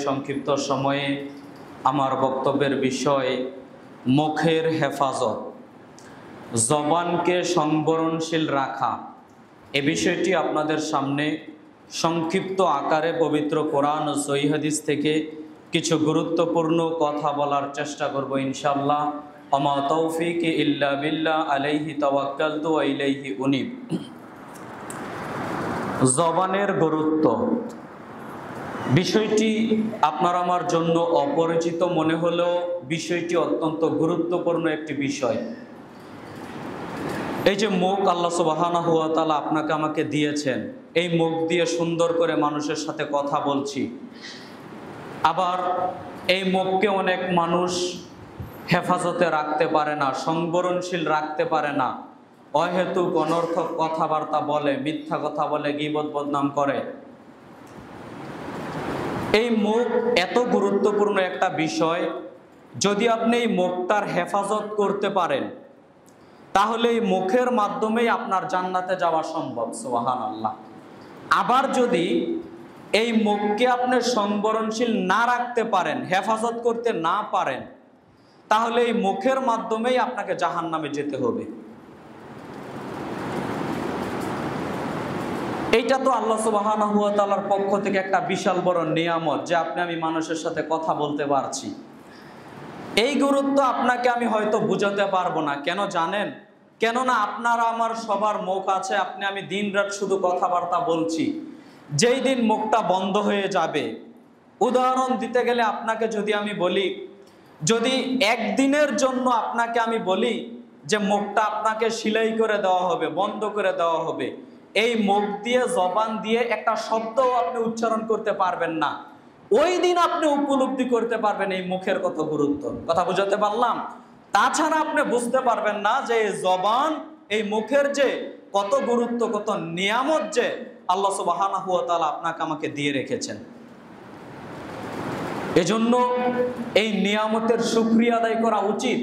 সংক্ষিপ্ত সময়ে আমার বক্তব্যের বিষয় মুখের হেফাজত, জবানকে সংবরণশীল রাখা। এ বিষয়টি আপনাদের সামনে সংক্ষিপ্ত আকারে পবিত্র কোরআন ও সহিহ হাদিস থেকে কিছু গুরুত্বপূর্ণ কথা বলার চেষ্টা করব ইনশাআল্লাহ। ওমা তৌফিক ইল্লা বিল্লাহ, আলাইহি তাওয়াক্কালতু ওয়া ইলাইহি উনীব। জবানের গুরুত্ব বিষয়টি আপনার আমার জন্য অপরিচিত মনে হলেও বিষয়টি অত্যন্ত গুরুত্বপূর্ণ একটি বিষয়। এই যে মুখ আল্লাহ সুবহানাহু ওয়া তাআলা আপনাকে আমাকে দিয়েছেন, এই মুখ দিয়ে সুন্দর করে মানুষের সাথে কথা বলছি। আবার এই মুখকে অনেক মানুষ হেফাজতে রাখতে পারে না, সংবরণশীল রাখতে পারে না, অহেতুক অনর্থক কথাবার্তা বলে, মিথ্যা কথা বলে, গীবত বদনাম করে। এই মুখ এত গুরুত্বপূর্ণ একটা বিষয়, যদি আপনি এই মুখটার হেফাজত করতে পারেন তাহলে এই মুখের মাধ্যমেই আপনার জান্নাতে যাওয়া সম্ভব। সুবহানাল্লাহ। আবার যদি এই মুখকে আপনি সংবরণশীল না রাখতে পারেন, হেফাজত করতে না পারেন, তাহলে এই মুখের মাধ্যমেই আপনাকে জাহান্নামে যেতে হবে। এইটা তো আল্লাহ সুবহানাহু ওয়া তাআলার পক্ষ থেকে একটা বিশাল বড় নিয়ামত যে আপনি আমি মানুষের সাথে কথা বলতে পারছি। এই গুরুত্ব আপনাকে আমি হয়তো বুঝাতে পারবো না, কেন জানেন? কেননা আপনারা আমার সবার মুখ আছে, আপনি আমি দিনরাত শুধু কথাবার্তা বলছি। যেই দিন মুখটা বন্ধ হয়ে যাবে, উদাহরণ দিতে গেলে আপনাকে যদি আমি বলি, যদি একদিনের জন্য আপনাকে আমি বলি যে মুখটা আপনাকে সিলাই করে দেওয়া হবে, বন্ধ করে দেওয়া হবে, এই মুখ দিয়ে জবান দিয়ে একটা শব্দও আপনি উচ্চারণ করতে পারবেন না, ওই দিন আপনি উপলব্ধি করতে পারবেন এই মুখের কত গুরুত্ব। কথা বুঝাতে পারলাম? তাছাড়া আপনি বুঝতে পারবেন না যে এই জবান, এই মুখের যে কত গুরুত্ব, কত নিয়ামত যে আল্লাহ সুবহানাহু ওয়া তাআলা আপনাকে আমাকে দিয়ে রেখেছেন। এজন্য এই নিয়ামতের শুকরিয়া আদায় করা উচিত।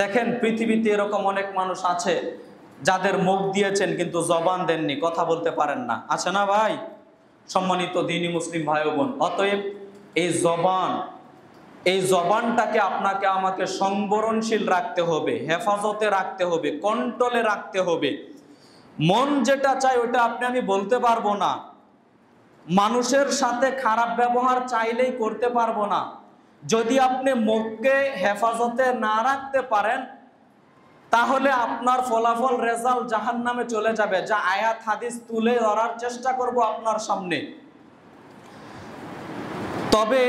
দেখেন পৃথিবীতে এরকম অনেক মানুষ আছে যাদের মুখ দিয়েছেন কিন্তু জবান দেননি, কথা বলতে পারেন না, আছে না ভাই? সম্মানিত দ্বীনি মুসলিম ভাই ও বোন, অতএব এই জবানটাকে আপনাকে আমাকে সংবরণশীল রাখতে হবে, হেফাজতে রাখতে হবে, কন্ট্রোলে রাখতে হবে। মন যেটা চায় ওটা আপনি আমি বলতে পারবো না, মানুষের সাথে খারাপ ব্যবহার চাইলেই করতে পারবো না। যদি আপনি মুখকে হেফাজতে না রাখতে পারেন তাহলে আপনার ফলাফল, রেজাল্ট জাহান্নামে চলে যাবে। যা আয়াত হাদিস তুলে ধরার চেষ্টা করব আপনার সামনে। তবে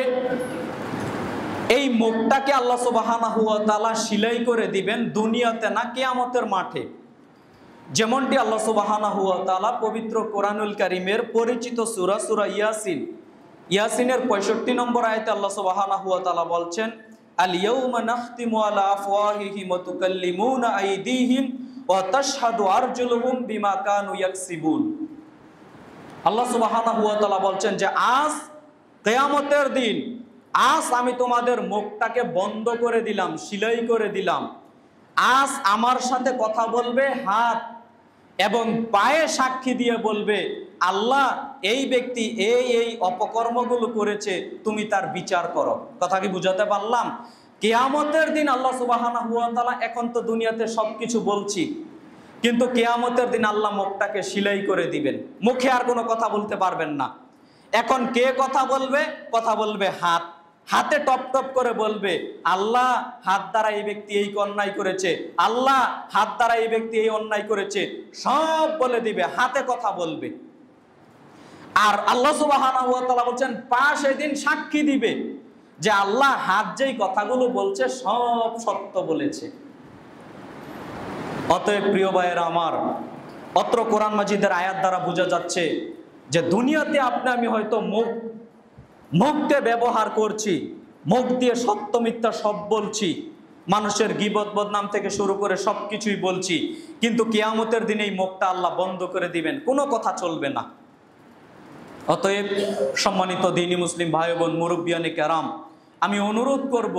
এই মুখটাকে আল্লাহ সুবহানাহু ওয়া তাআলা সিলাই করে দিবেন দুনিয়াতে না, কিয়ামতের মাঠে। যেমনটি আল্লাহ সুবহানাহু ওয়া তাআলা পবিত্র কোরআনুল কারীমের পরিচিত সূরা সূরা ইয়াসিনের 65 নম্বর আয়াতে আল্লাহ সুবহানাহু ওয়া তাআলা বলছেন, আল ইয়াউমা নাখতিমু আলা আফওয়াহিহিম ওয়া তুকাল্লিমুনা আইদিহিম ওয়া তাশহাদু আরজুলুহুম বিমা কানু ইয়াকসিবুন। আল্লাহ সুবহানাহু ওয়া তাআলা বলছেন যে আজ কিয়ামতের দিন, আজ আমি তোমাদের মুখটাকে বন্ধ করে দিলাম, সিলাই করে দিলাম। আজ আমার সাথে কথা বলবে হাত এবং পায়ে সাক্ষী দিয়ে বলবে, আল্লাহ এই ব্যক্তি এই অপকর্মগুলো করেছে, তুমি তার বিচার করো। কথা কি বুঝাতে পারলাম? কিয়ামতের দিন আল্লাহ সুবহানাহু ওয়া তাআলা, এখন তো দুনিয়াতে সবকিছু বলছি, কিন্তু কিয়ামতের দিন আল্লাহ মুখটাকে সিলাই করে দিবেন, মুখে আর কোনো কথা বলতে পারবেন না। এখন কে কথা বলবে? কথা বলবে হাত, হাতে টপ টপ করে বলবে, আল্লাহ হাত দ্বারা এই ব্যক্তি এই অন্যায় করেছে, আল্লাহ হাত দ্বারা এই ব্যক্তি এই অন্যায় করেছে, সব বলে দিবে, হাতে কথা বলবে। আর আল্লাহ সুবহানাহু ওয়া তাআলা বলছেন পা সেদিন সাক্ষী দিবে যে আল্লাহ হাত যেই কথাগুলো বলছে সব সত্য বলেছে। অতএব প্রিয় ভাইয়েরা আমার, অত্র কোরআন মাজিদের আয়াত দ্বারা বোঝা যাচ্ছে যে দুনিয়াতে আপনি আমি হয়তো মুখকে ব্যবহার করছি, মুখ দিয়ে সত্য মিথ্যা সব বলছি, মানুষের গীবত বদনাম থেকে শুরু করে সবকিছুই বলছি, কিন্তু কিয়ামতের দিনে এই মুখটা আল্লাহ বন্ধ করে দিবেন, কোনো কথা চলবে না। অতএব সম্মানিত দ্বীনি মুসলিম ভাই বোন, মুরব্বিয়ানে কেরাম, আমি অনুরোধ করব,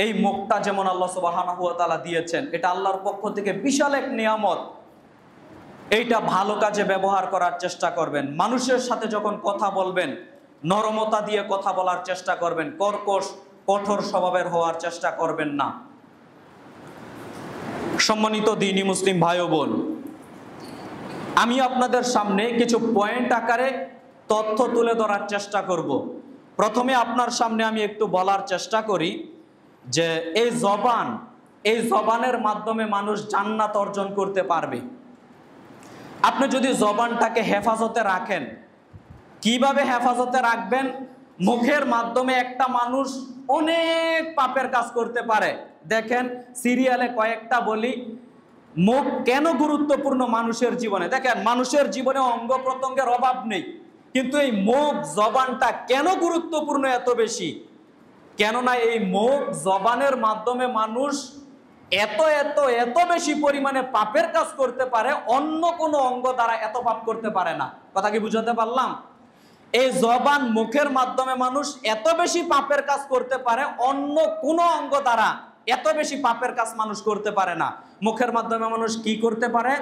এই মুখটা যেমন আল্লাহ সুবহানাহু ওয়া তাআলা দিয়েছেন, এটা আল্লাহর পক্ষ থেকে বিশাল এক নিয়ামত। এইটা ভালো কাজে ব্যবহার করার চেষ্টা করবেন। মানুষের সাথে যখন কথা বলবেন নরমতা দিয়ে কথা বলার চেষ্টা করবেন, কর্কশ কঠোর স্বভাবের হওয়ার চেষ্টা করবেন না। সম্মানিত দ্বীনি মুসলিম ভাই ও বোন, আমি আপনাদের সামনে কিছু পয়েন্ট আকারে তথ্য তুলে ধরার চেষ্টা করব। প্রথমে আপনার সামনে আমি একটু বলার চেষ্টা করি যে এই জবানের মাধ্যমে মানুষ জান্নাত অর্জন করতে পারবে। আপনি যদি জবানটাকে হেফাজতে রাখেন, কিভাবে হেফাজতে রাখবেন? মুখের মাধ্যমে একটা মানুষ অনেক পাপের কাজ করতে পারে। দেখেন সিরিয়ালে কয়েকটা বলি, মুখ কেন গুরুত্বপূর্ণ মানুষের জীবনে। দেখেন মানুষের জীবনে অঙ্গ প্রত্যঙ্গের অভাব নেই, কিন্তু এই মুখ জবানটা কেন গুরুত্বপূর্ণ এত বেশি? কেননা এই মুখ জবানের মাধ্যমে মানুষ এত এত এত বেশি পরিমাণে পাপের কাজ করতে পারে, অন্য কোনো অঙ্গ দ্বারা এত পাপ করতে পারে না। কথা কি বুঝাতে পারলাম? এই জবান মুখের মাধ্যমে মানুষ এত বেশি পাপের কাজ করতে পারে, অন্য কোনো অঙ্গ দ্বারা এত বেশি পাপের কাজ মানুষ করতে পারে না। মুখের মাধ্যমে মানুষ কি করতে পারে?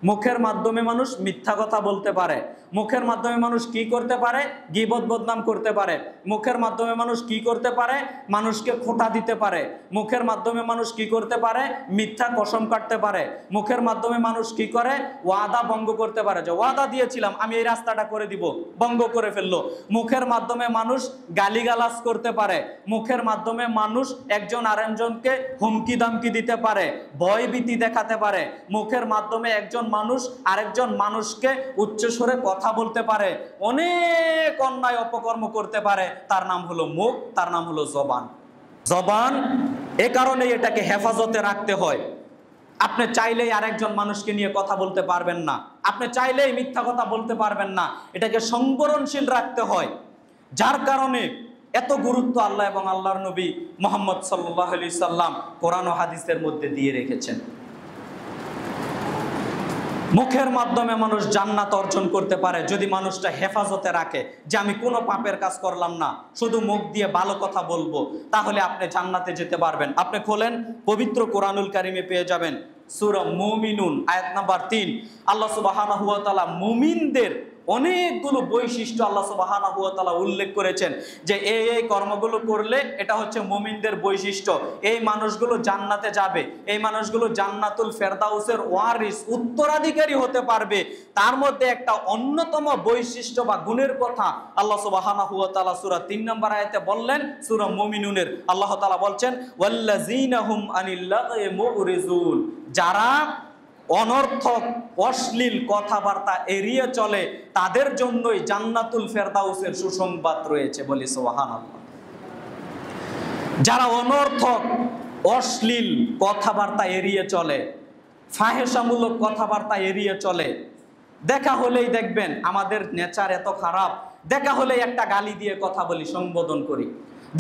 মুখের মাধ্যমে মানুষ মিথ্যা কথা বলতে পারে। মুখের মাধ্যমে মানুষ কি করতে পারে? গীবত বদনাম করতে পারে। মুখের মাধ্যমে মানুষ কি করতে পারে? মানুষকে খোঁটা দিতে পারে। মুখের মাধ্যমে মানুষ কি করতে পারে? মিথ্যা কসম কাটতে পারে। মুখের মাধ্যমে মানুষ কি করে? ওয়াদা ভঙ্গ করতে পারে, যে ওয়াদা দিয়েছিলাম আমি এই রাস্তাটা করে দিব, ভঙ্গ করে ফেললো। মুখের মাধ্যমে মানুষ গালিগালাজ করতে পারে। মুখের মাধ্যমে মানুষ একজন আরেকজনকে হুমকি দামকি দিতে পারে, ভয়ভীতি দেখাতে পারে। মুখের মাধ্যমে একজন মানুষ আরেকজন মানুষকে উচ্চস্বরে কথা বলতে পারে, অনেক অন্যায় অপকর্ম করতে পারে। তার নাম হলো মুখ, তার নাম হলো জবান। জবান এ কারণে এটাকে হেফাজতে রাখতে হয়। আপনি চাইলেই আরেকজন মানুষকে নিয়ে কথা বলতে পারবেন না, আপনি চাইলেই মিথ্যা কথা বলতে পারবেন না, এটাকে সংবরণশীল রাখতে হয়। যার কারণে এত গুরুত্ব আল্লাহ এবং আল্লাহর নবী মুহাম্মদ সাল্লাল্লাহু আলাইহি সাল্লাম কোরআন ও হাদিসের মধ্যে দিয়ে রেখেছেন। মুখের মাধ্যমে মানুষ জান্নাত অর্জন করতে পারে যদি মানুষটা হেফাজতে রাখে, যে আমি কোনো পাপের কাজ করলাম না, শুধু মুখ দিয়ে ভালো কথা বলবো, তাহলে আপনি জান্নাতে যেতে পারবেন। আপনি খোলেন পবিত্র কোরআনুল কারিমে পেয়ে যাবেন সূরা মুমিনুন আয়াত নাম্বার 3। আল্লাহ সুবহানাহু ওয়া তাআলা মুমিনদের অনেকগুলো বৈশিষ্ট্য আল্লাহ সুবহানাহু ওয়া তাআলা উল্লেখ করেছেন, যে এই কর্মগুলো করলে এটা হচ্ছে মুমিনদের বৈশিষ্ট্য, এই মানুষগুলো জান্নাতে যাবে, এই মানুষগুলো জান্নাতুল ফেরদাউসের ওয়ারিস উত্তরাধিকারী হতে পারবে। তার মধ্যে একটা অন্যতম বৈশিষ্ট্য বা গুণের কথা আল্লাহ সুবহানাহু ওয়া তাআলা সূরা 3 নম্বর আয়াতে বললেন। সূরা মুমিনুনের আল্লাহ তাআলা বলছেন ওয়াল্লাযীনা হুম আনিল লাগয়ি মুরিজুন, যারা অনর্থক অশ্লীল কথাবার্তা এড়িয়ে চলে তাদের জন্যই জান্নাতুল ফেরদাউসের সুসংবাদ রয়েছে। বলি সুবহানাল্লাহ। যারা অনর্থক অশ্লীল কথাবার্তা এড়িয়ে চলে, ফাহেশামূলক কথাবার্তা এড়িয়ে চলে, দেখা হলেই দেখবেন আমাদের নেচার এত খারাপ, দেখা হলেই একটা গালি দিয়ে কথা বলি, সম্বোধন করি,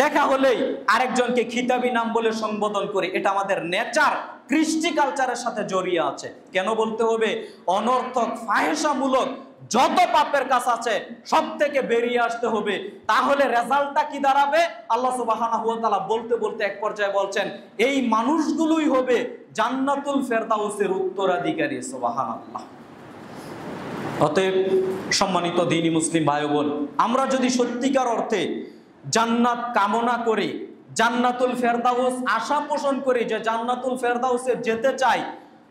দেখা হলেই আরেকজনকে খিতাবি নাম বলে সম্বোধন করি। এটা আমাদের নেচার, কৃষ্টি কালচারের সাথে জড়িয়ে আছে। কেন বলতে হবে? অনর্থক ফাহেশামূলক যত পাপের কাজ আছে সব থেকে বেরিয়ে আসতে হবে। তাহলে রেজাল্টটা কি দাঁড়াবে? আল্লাহ সুবহানাহু ওয়া তাআলা বলতে বলতে এক পর্যায়ে বলছেন এই মানুষগুলোই হবে জান্নাতুল ফেরদাউসের উত্তরাধিকারী। সুবহানাল্লাহ। অতএব সম্মানিত দ্বীনি মুসলিম ভাই বোন, আমরা যদি সত্যিকার অর্থে জান্নাত কামনা করি, জান্নাতুল ফেরদাউস আশা পোষণ করি, যে জান্নাতুল ফেরদাউসে যেতে চাই,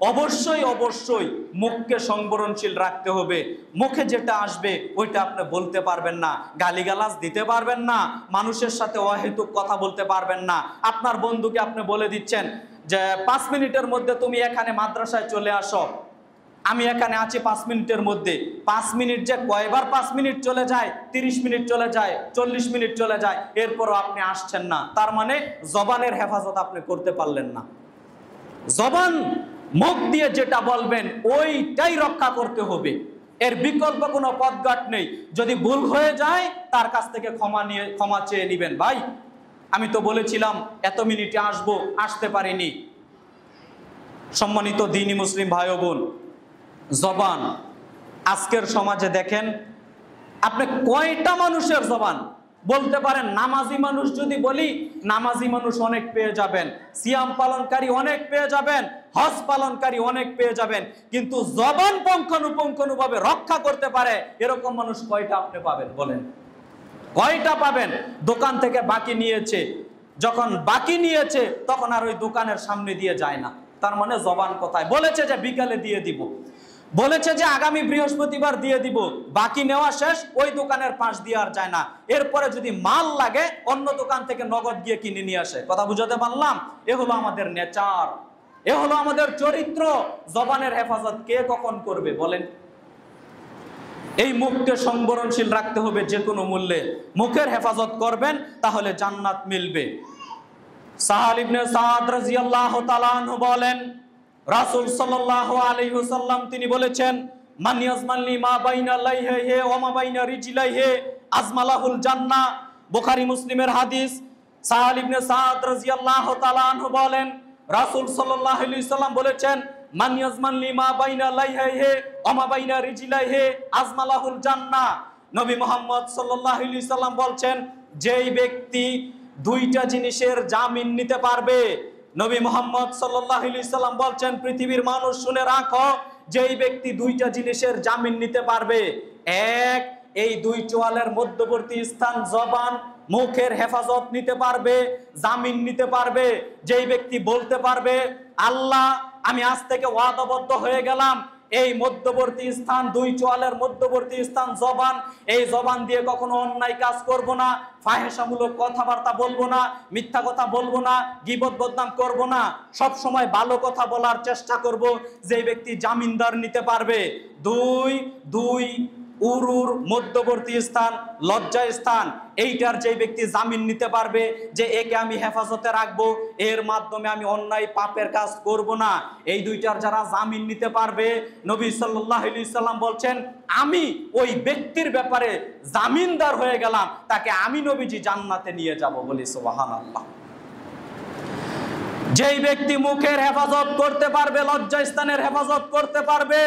অবশ্যই অবশ্যই মুখকে সংবরণশীল রাখতে হবে। মুখে যেটা আসবে ওইটা আপনি বলতে পারবেন না, গালিগালাজ দিতে পারবেন না, মানুষের সাথে অহেতুক কথা বলতে পারবেন না। আপনার বন্ধুকে আপনি বলে দিচ্ছেন যে 5 মিনিটের মধ্যে তুমি এখানে মাদ্রাসায় চলে আসো, আমি এখানে আছি 5 মিনিটের মধ্যে। 5 মিনিট যে কয়বার 5 মিনিট চলে যায়, 30 মিনিট চলে যায়, 40 মিনিট চলে যায়, এরপরও আপনি আসছেন না। তার মানে জবানের হেফাজত আপনি করতে পারলেন না। জবান মুখ দিয়ে যেটা বলবেন ওইটাই রক্ষা করতে হবে, এর বিকল্প কোনো পথঘাট নেই। যদি ভুল হয়ে যায় তার কাছ থেকে ক্ষমা চেয়ে নেবেন। ভাই আমি তো বলেছিলাম এত মিনিটে আসবো, আসতে পারিনি। সম্মানিত দ্বীনি মুসলিম ভাই ও বোন, জবান আজকের সমাজে দেখেন আপনি কয়টা মানুষের জবান বলতে পারেন? নামাজি মানুষ যদি বলি, নামাজি মানুষ অনেক পেয়ে যাবেন, সিয়াম পালনকারী অনেক পেয়ে যাবেন, হজ পালনকারী অনেক পেয়ে যাবেন, কিন্তু জবান পুঙ্খানুপুঙ্খানুভাবে রক্ষা করতে পারে এরকম মানুষ কয়টা আপনি পাবেন বলেন? কয়টা পাবেন? দোকান থেকে বাকি নিয়েছে, যখন বাকি নিয়েছে তখন আর ওই দোকানের সামনে দিয়ে যায় না। তার মানে জবান কোথায়? বলেছে যে বিকালে দিয়ে দিব, বলেছে যে আগামী বৃহস্পতিবার দিয়ে দিব, বাকি নেওয়া শেষ, ওই দোকানের পাশ দিয়ে আর যায় না। এরপরে যদি মাল লাগে অন্য দোকান থেকে নগদ গিয়ে কিনে নিয়ে আসে। কথা বুঝাতে পারলাম? এ হলো আমাদের নেচার, এ হলো আমাদের চরিত্র। জবানের হেফাজত কে কখন করবে বলেন? এই মুখকে সংবরণশীল রাখতে হবে যে কোনো মূল্যে। মুখের হেফাজত করবেন তাহলে জান্নাত মিলবে। সাহাল ইবনে সাদ রাদিয়াল্লাহু তাআলা আনহু বলেন, রাসূল সাল্লাল্লাহু আলাইহি ওয়াসাল্লাম তিনি বলেছেন, মান ইয়াজমানলি মা বাইনা লাইহি ওয়া মা বাইনা রিজলাইহি আজমালাহুল জান্নাহ। বুখারী মুসলিমের হাদিস। সাহাল ইবনে সাদ রাদিয়াল্লাহু তাআলা আনহু বলেন, রাসূল সাল্লাল্লাহু আলাইহি ওয়াসাল্লাম বলেছেন, মান ইয়াজমানলি মা বাইনা লাইহি ওয়া মা বাইনা রিজলাইহি আজমালাহুল জান্নাহ। নবী মুহাম্মদ সাল্লাল্লাহু আলাইহি ওয়াসাল্লাম বলছেন, যেই ব্যক্তি দুইটা জিনিসের জামিন নিতে পারবে। নবী মুহাম্মদ সাল্লাল্লাহু আলাইহি সাল্লাম বলছেন, পৃথিবীর মানুষ শুনে রাখো, যেই ব্যক্তি দুইটা জিনিসের জামিন নিতে পারবে। এক, এই দুই চোয়ালের মধ্যবর্তী স্থান জবান, মুখের হেফাজত নিতে পারবে, জামিন নিতে পারবে। যেই ব্যক্তি বলতে পারবে, আল্লাহ আমি আজ থেকে ওয়াদাবদ্ধ হয়ে গেলাম, এই মধ্যবর্তী স্থান, দুই চোয়ালের মধ্যবর্তী স্থান জবান, এই জবান দিয়ে কখনো অন্যায় কাজ করব না, ফাহেশামূলক কথাবার্তা বলবো না, মিথ্যা কথা বলবো না, গীবত বদনাম করব না, সব সময় ভালো কথা বলার চেষ্টা করব। যে ব্যক্তি জামিনদার নিতে পারবে। দুই উরুর মধ্যবর্তী স্থান, লজ্জা স্থান, এইটার যে ব্যক্তি জামিন নিতে পারবে যে একে আমি হেফাজতে রাখবো, এর মাধ্যমে আমি অন্যায় পাপের কাজ করব না, এই দুইটার যারা জামিন নিতে পারবে, নবী সাল্লাল্লাহু আলাইহি সাল্লাম বলছেন, আমি ওই ব্যক্তির ব্যাপারে জামিনদার হয়ে গেলাম, তাকে আমি নবীজি জান্নাতে নিয়ে যাব। বলি সুবহানাল্লাহ। যেই ব্যক্তি মুখের হেফাজত করতে পারবে, লজ্জা স্থানের হেফাজত করতে পারবে,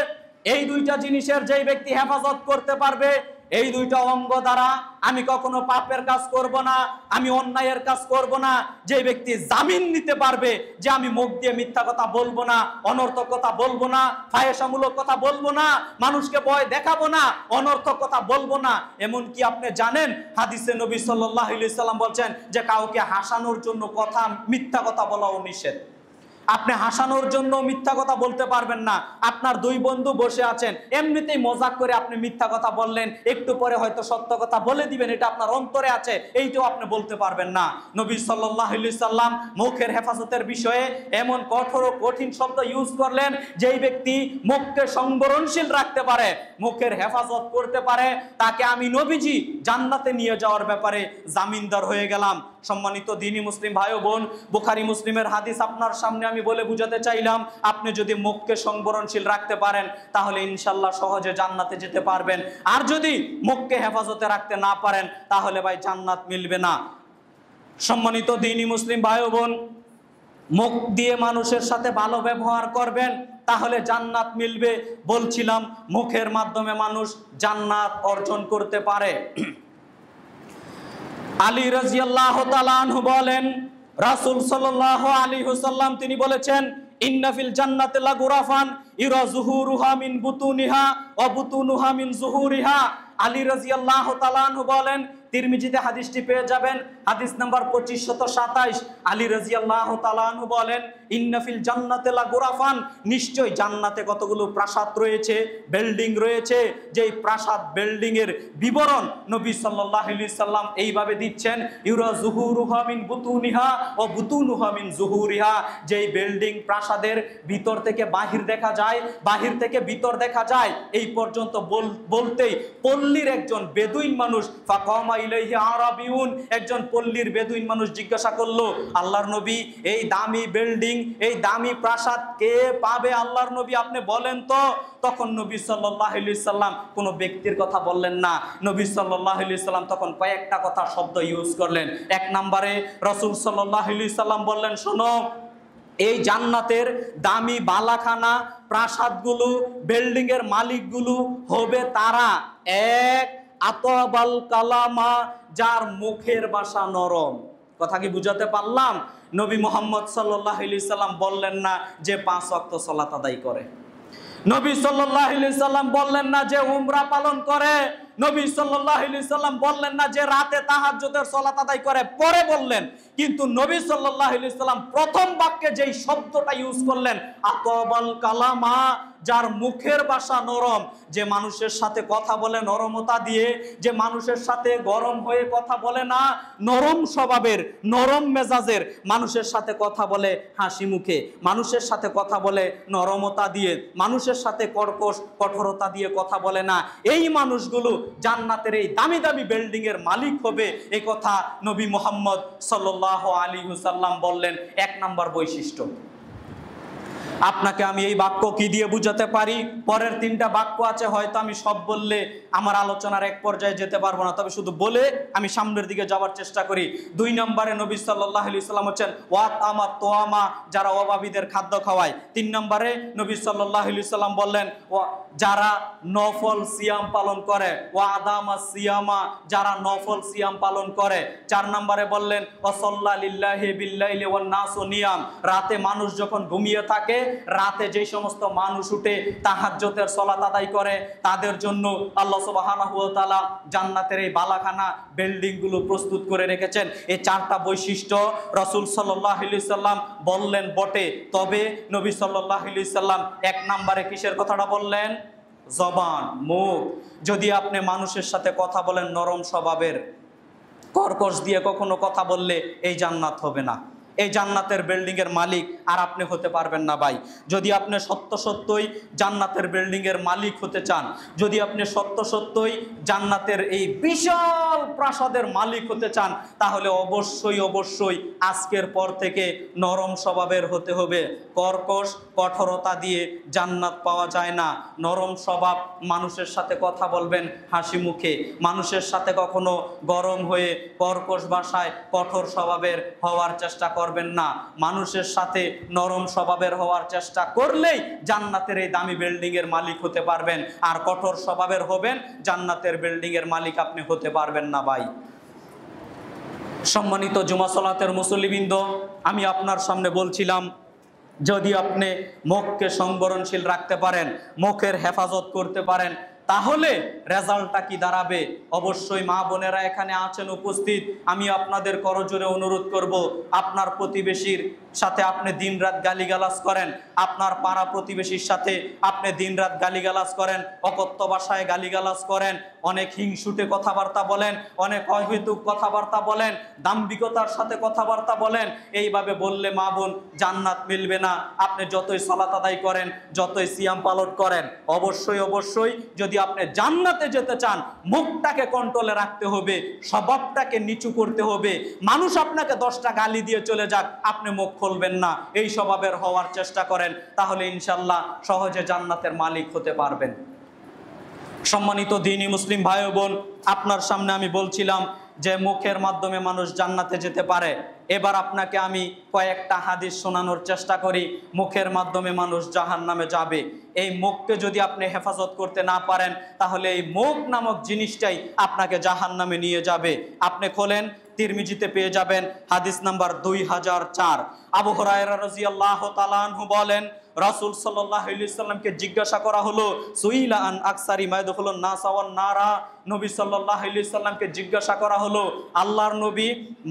এই দুইটা জিনিসের যেই ব্যক্তি হেফাজত করতে পারবে, এই দুইটা অঙ্গ দ্বারা আমি কখনো পাপের কাজ করব না, আমি অন্যায়ের কাজ করব না। যে ব্যক্তি জামিন নিতে পারবে যে আমি মুখ দিয়ে মিথ্যা কথা বলবো না, অনর্থক কথা বলবো না, ফাহেশামূলক কথা বলবো না, মানুষকে ভয় দেখাবো না, অনর্থক কথা বলবো না। এমন কি আপনি জানেন, হাদিসে নবী সাল্লাল্লাহু আলাইহি সাল্লাম বলছেন যে কাউকে হাসানোর জন্য কথা, মিথ্যা কথা বলাও নিষেধ। আপনি হাসানোর জন্য মিথ্যা কথা বলতে পারবেন না। আপনার দুই বন্ধু বসে আছেন, এমনিতেই মজাক করে আপনি মিথ্যা কথা বললেন, একটু পরে হয়তো সত্য কথা বলে দিবেন, এটা আপনার অন্তরে আছে, এইটাও আপনি বলতে পারবেন না। নবী সাল্লাল্লাহু আলাইহি সাল্লাম মুখের হেফাজতের বিষয়ে এমন কঠোর ও কঠিন শব্দ ইউজ করলেন, যেই ব্যক্তি মুখকে সংবরণশীল রাখতে পারে, মুখের হেফাজত করতে পারে, তাকে আমি নবীজি জান্নাতে নিয়ে যাওয়ার ব্যাপারে জামিনদার হয়ে গেলাম। সম্মানিত দ্বীনি মুসলিম ভাই ও বোন, বুখারী মুসলিমের হাদিস আপনার সামনে আমি বলে বুঝাতে চাইলাম, আপনি যদি মুখকে সংবরণশীল রাখতে পারেন তাহলে ইনশাল্লাহ সহজে জান্নাতে যেতে পারবেন। আর যদি মুখকে হেফাজতে রাখতে না পারেন তাহলে ভাই জান্নাত মিলবে না। সম্মানিত দ্বীনি মুসলিম ভাই ও বোন, মুখ দিয়ে মানুষের সাথে ভালো ব্যবহার করবেন তাহলে জান্নাত মিলবে। বলছিলাম মুখের মাধ্যমে মানুষ জান্নাত অর্জন করতে পারে। আলী রাদিয়াল্লাহু তাআলা আনহু বলেন, রাসূল সাল্লাল্লাহু আলাইহি ওয়াসাল্লাম তিনি বলেছেন, ইন্না ফিল জান্নাতি লাগুরাফান ইরা যুহুরুহা মিন বুতুনিহা ওয়া বুতুনুহা মিন যুহুরিহা। আলী রাদিয়াল্লাহু তাআলা আনহু বলেন, তিরমিজিতে হাদিসটি পেয়ে যাবেন, হাদিস নাম্বার 2527। আলী রাদিয়াল্লাহু তাআলা আনহু বলেন, ইন্না ফিল জান্নাতি লাগুরাফান, নিশ্চয় জান্নাতে কতগুলো প্রাসাদ রয়েছে, বিল্ডিং রয়েছে। যেই প্রাসাদ বিল্ডিং এর বিবরণ নবী সাল্লাল্লাহু আলাইহি সাল্লাম এইভাবে দিচ্ছেন, ইউরা যুহুরুহা মিন বুতুনিহা ওয়া বুতুনুহা মিন যুহুরিহা। যেই বিল্ডিং প্রাসাদের ভিতর থেকে বাহির দেখা যায়, বাহির থেকে ভিতর দেখা যায়, এই পর্যন্ত বলতেই পল্লীর একজন বেদুইন মানুষ, ফাকামা ইলাইহি আরাবিউন, একজন পল্লীর বেদুইন মানুষ জিজ্ঞাসা করলো, আল্লাহর নবী এই দামি বিল্ডিং, এই দামি প্রাসাদ কে পাবে আল্লাহর নবী, আপনি বলেন তো। তখন নবী সাল্লাল্লাহু আলাইহি সাল্লাম কোনো ব্যক্তির কথা বললেন না। নবী সাল্লাল্লাহু আলাইহি সাল্লাম তখন কয়েকটা কথা শব্দ ইউজ করলেন। এক নম্বরে রাসূল সাল্লাল্লাহু আলাইহি সাল্লাম বললেন, শোনো, এই জান্নাতের দামি বালাখানা প্রাসাদগুলো, বিল্ডিং এর মালিকগুলো হবে তারা, এক, আতাবাল কালামা, যার মুখের ভাষা নরম। কথা কি বুঝাতে পারলাম? নবী মুহাম্মদ সাল্লাল্লাহু আলাইহি সাল্লাম বললেন না যে 5 ওয়াক্ত সালাত আদায় করে, নবী সাল্লাল্লাহু আলাইহি সাল্লাম বললেন না যে উমরা পালন করে, নবী সাল্লাল্লাহু আলাইহি সাল্লাম বললেন না যে রাতে তাহাজ্জুদের সালাত আদায় করে, পরে বললেন। কিন্তু নবী সাল্লাল্লাহু আলাইহি সাল্লাম প্রথম বাক্যে যেই শব্দটা ইউজ করলেন, আতাবাল কালামা, যার মুখের ভাষা নরম, যে মানুষের সাথে কথা বলে নরমতা দিয়ে, যে মানুষের সাথে গরম হয়ে কথা বলে না, নরম স্বভাবের, নরম মেজাজের, মানুষের সাথে কথা বলে হাসি মুখে, মানুষের সাথে কথা বলে নরমতা দিয়ে, মানুষের সাথে কর্কশ কঠোরতা দিয়ে কথা বলে না, এই মানুষগুলো জান্নাতের এই দামি দামি বিল্ডিং এর মালিক হবে। এই কথা নবী মুহাম্মদ সাল্লাল্লাহু আলাইহি ওয়াসাল্লাম বললেন। এক নাম্বার বৈশিষ্ট্য। আপনাকে আমি এই বাক্য কি দিয়ে বুঝাতে পারি? পরের তিনটা বাক্য আছে, হয়তো আমি সব বললে আমার আলোচনার এক পর্যায়ে যেতে পারবো না, তবে শুধু বলে আমি সামনের দিকে যাওয়ার চেষ্টা করি। 2 নম্বরে নবী সাল্লাল্লাহু আলাইহি ওয়াসাল্লাম হচ্ছেন ওয়াত আমা তোয়ামা, যারা অভাবীদের খাদ্য খাওয়ায়। 3 নম্বরে নবী সাল্লাল্লাহু আলাইহি ওয়াসাল্লাম বললেন যারা নফল সিয়াম পালন করে, ওয়া আদামা সিয়ামা, যারা নফল সিয়াম পালন করে। 4 নম্বরে বললেন ওয়াসাল্লা লিল্লাহি বিল্লাইলি ওয়ান নাসু নিয়াম, রাতে মানুষ যখন ঘুমিয়ে থাকে, রাতে যে সমস্ত মানুষ উঠে তাহাজ্জুদের সালাত আদায় করে, তাদের জন্য আল্লাহ সুবহানাহু ওয়া তাআলা জান্নাতের এই বালাখানা বিল্ডিং গুলো প্রস্তুত করে রেখেছেন। এই 4টা বৈশিষ্ট্য রাসূল সাল্লাল্লাহু আলাইহি সাল্লাম বললেন বটে, তবে নবী সাল্লাল্লাহু আলাইহি সাল্লাম 1 নম্বরে কিসের কথাটা বললেন? জবান, মুখ। যদি আপনি মানুষের সাথে কথা বলেন নরম স্বভাবের, কর্কশ দিয়ে কখনো কথা বললে এই জান্নাত হবে না, এই জান্নাতের বিল্ডিং এর মালিক আর আপনি হতে পারবেন না ভাই। যদি আপনি সত্য সত্যই জান্নাতের বিল্ডিং এর মালিক হতে চান, যদি আপনি সত্য সত্যই জান্নাতের এই বিশাল প্রাসাদের মালিক হতে চান, তাহলে অবশ্যই অবশ্যই আজকের পর থেকে নরম স্বভাবের হতে হবে। কর্কশ কঠোরতা দিয়ে জান্নাত পাওয়া যায় না। নরম স্বভাব, মানুষের সাথে কথা বলবেন হাসি মুখে, মানুষের সাথে কখনো গরম হয়ে কর্কশ ভাষায় কঠোর স্বভাবের হওয়ার চেষ্টা করবেন না। মানুষের সাথে নরম স্বভাবের হওয়ার চেষ্টা করলেই জান্নাতের এই দামি বিল্ডিং এর মালিক হতে পারবেন। আর কঠোর স্বভাবের হবেন, জান্নাতের বিল্ডিং এর মালিক আপনি হতে পারবেন না ভাই। সম্মানিত জুমা সালাতের মুসল্লিবৃন্দ, আমি আপনার সামনে বলছিলাম, যদি আপনি মুখকে সংবরণশীল রাখতে পারেন, মুখের হেফাজত করতে পারেন, তাহলে রেজাল্টটা কি দাঁড়াবে? অবশ্যই মা বোনেরা এখানে আছেন উপস্থিত, আমি আপনাদের করজোরে অনুরোধ করব, আপনার প্রতিবেশীর সাথে আপনি দিনরাত গালিগালাজ করেন, আপনার পাড়া প্রতিবেশীর সাথে আপনি দিনরাত গালিগালাজ করেন, অকথ্য ভাষায় গালিগালাজ করেন, অনেক হিংসুটে কথাবার্তা বলেন, অনেক অহেতুক কথাবার্তা বলেন, দাম্ভিকতার সাথে কথাবার্তা বলেন, এইভাবে বললে মা বোন জান্নাত মিলবে না। আপনি যতই সালাত আদায় করেন, যতই সিয়াম পালন করেন, অবশ্যই অবশ্যই যদি আপনি জান্নাতে যেতে চান, মুখটাকে কন্ট্রোলে রাখতে হবে, স্বভাবটাকে নিচু করতে হবে। মানুষ আপনাকে 10টা গালি দিয়ে চলে যাক, আপনি মুখ খুলবেন না, এই স্বভাবের হওয়ার চেষ্টা করেন, তাহলে ইনশাল্লাহ সহজে জান্নাতের মালিক হতে পারবেন। সম্মানিত দ্বীনি মুসলিম ভাই বোন, আপনার সামনে আমি বলছিলাম যে মুখের মাধ্যমে মানুষ জান্নাতে যেতে পারে। এবার আপনাকে আমি কয়েকটা হাদিস শোনানোর চেষ্টা করি, মুখের মাধ্যমে মানুষ জাহান্নামে যাবে। এই মুখকে যদি আপনি হেফাজত করতে না পারেন, তাহলে এই মুখ নামক জিনিসটাই আপনাকে জাহান্নামে নিয়ে যাবে। আপনি খোলেন, তিরমিজিতে পেয়ে যাবেন হাদিস নাম্বার 2004। আবু হুরায়রা রাদিয়াল্লাহু তাআলা আনহু বলেন, রাসূল সাল্লাল্লাহু আলাইহি সাল্লামকে জিজ্ঞাসা করা হলো, সুইলা আন আকসারি মা ইয়াদখুলুন নাস ওয়ান নারা, নবী সাল্লাল্লাহু আলাইহি সাল্লামকে জিজ্ঞাসা করা হলো, আল্লাহর নবী,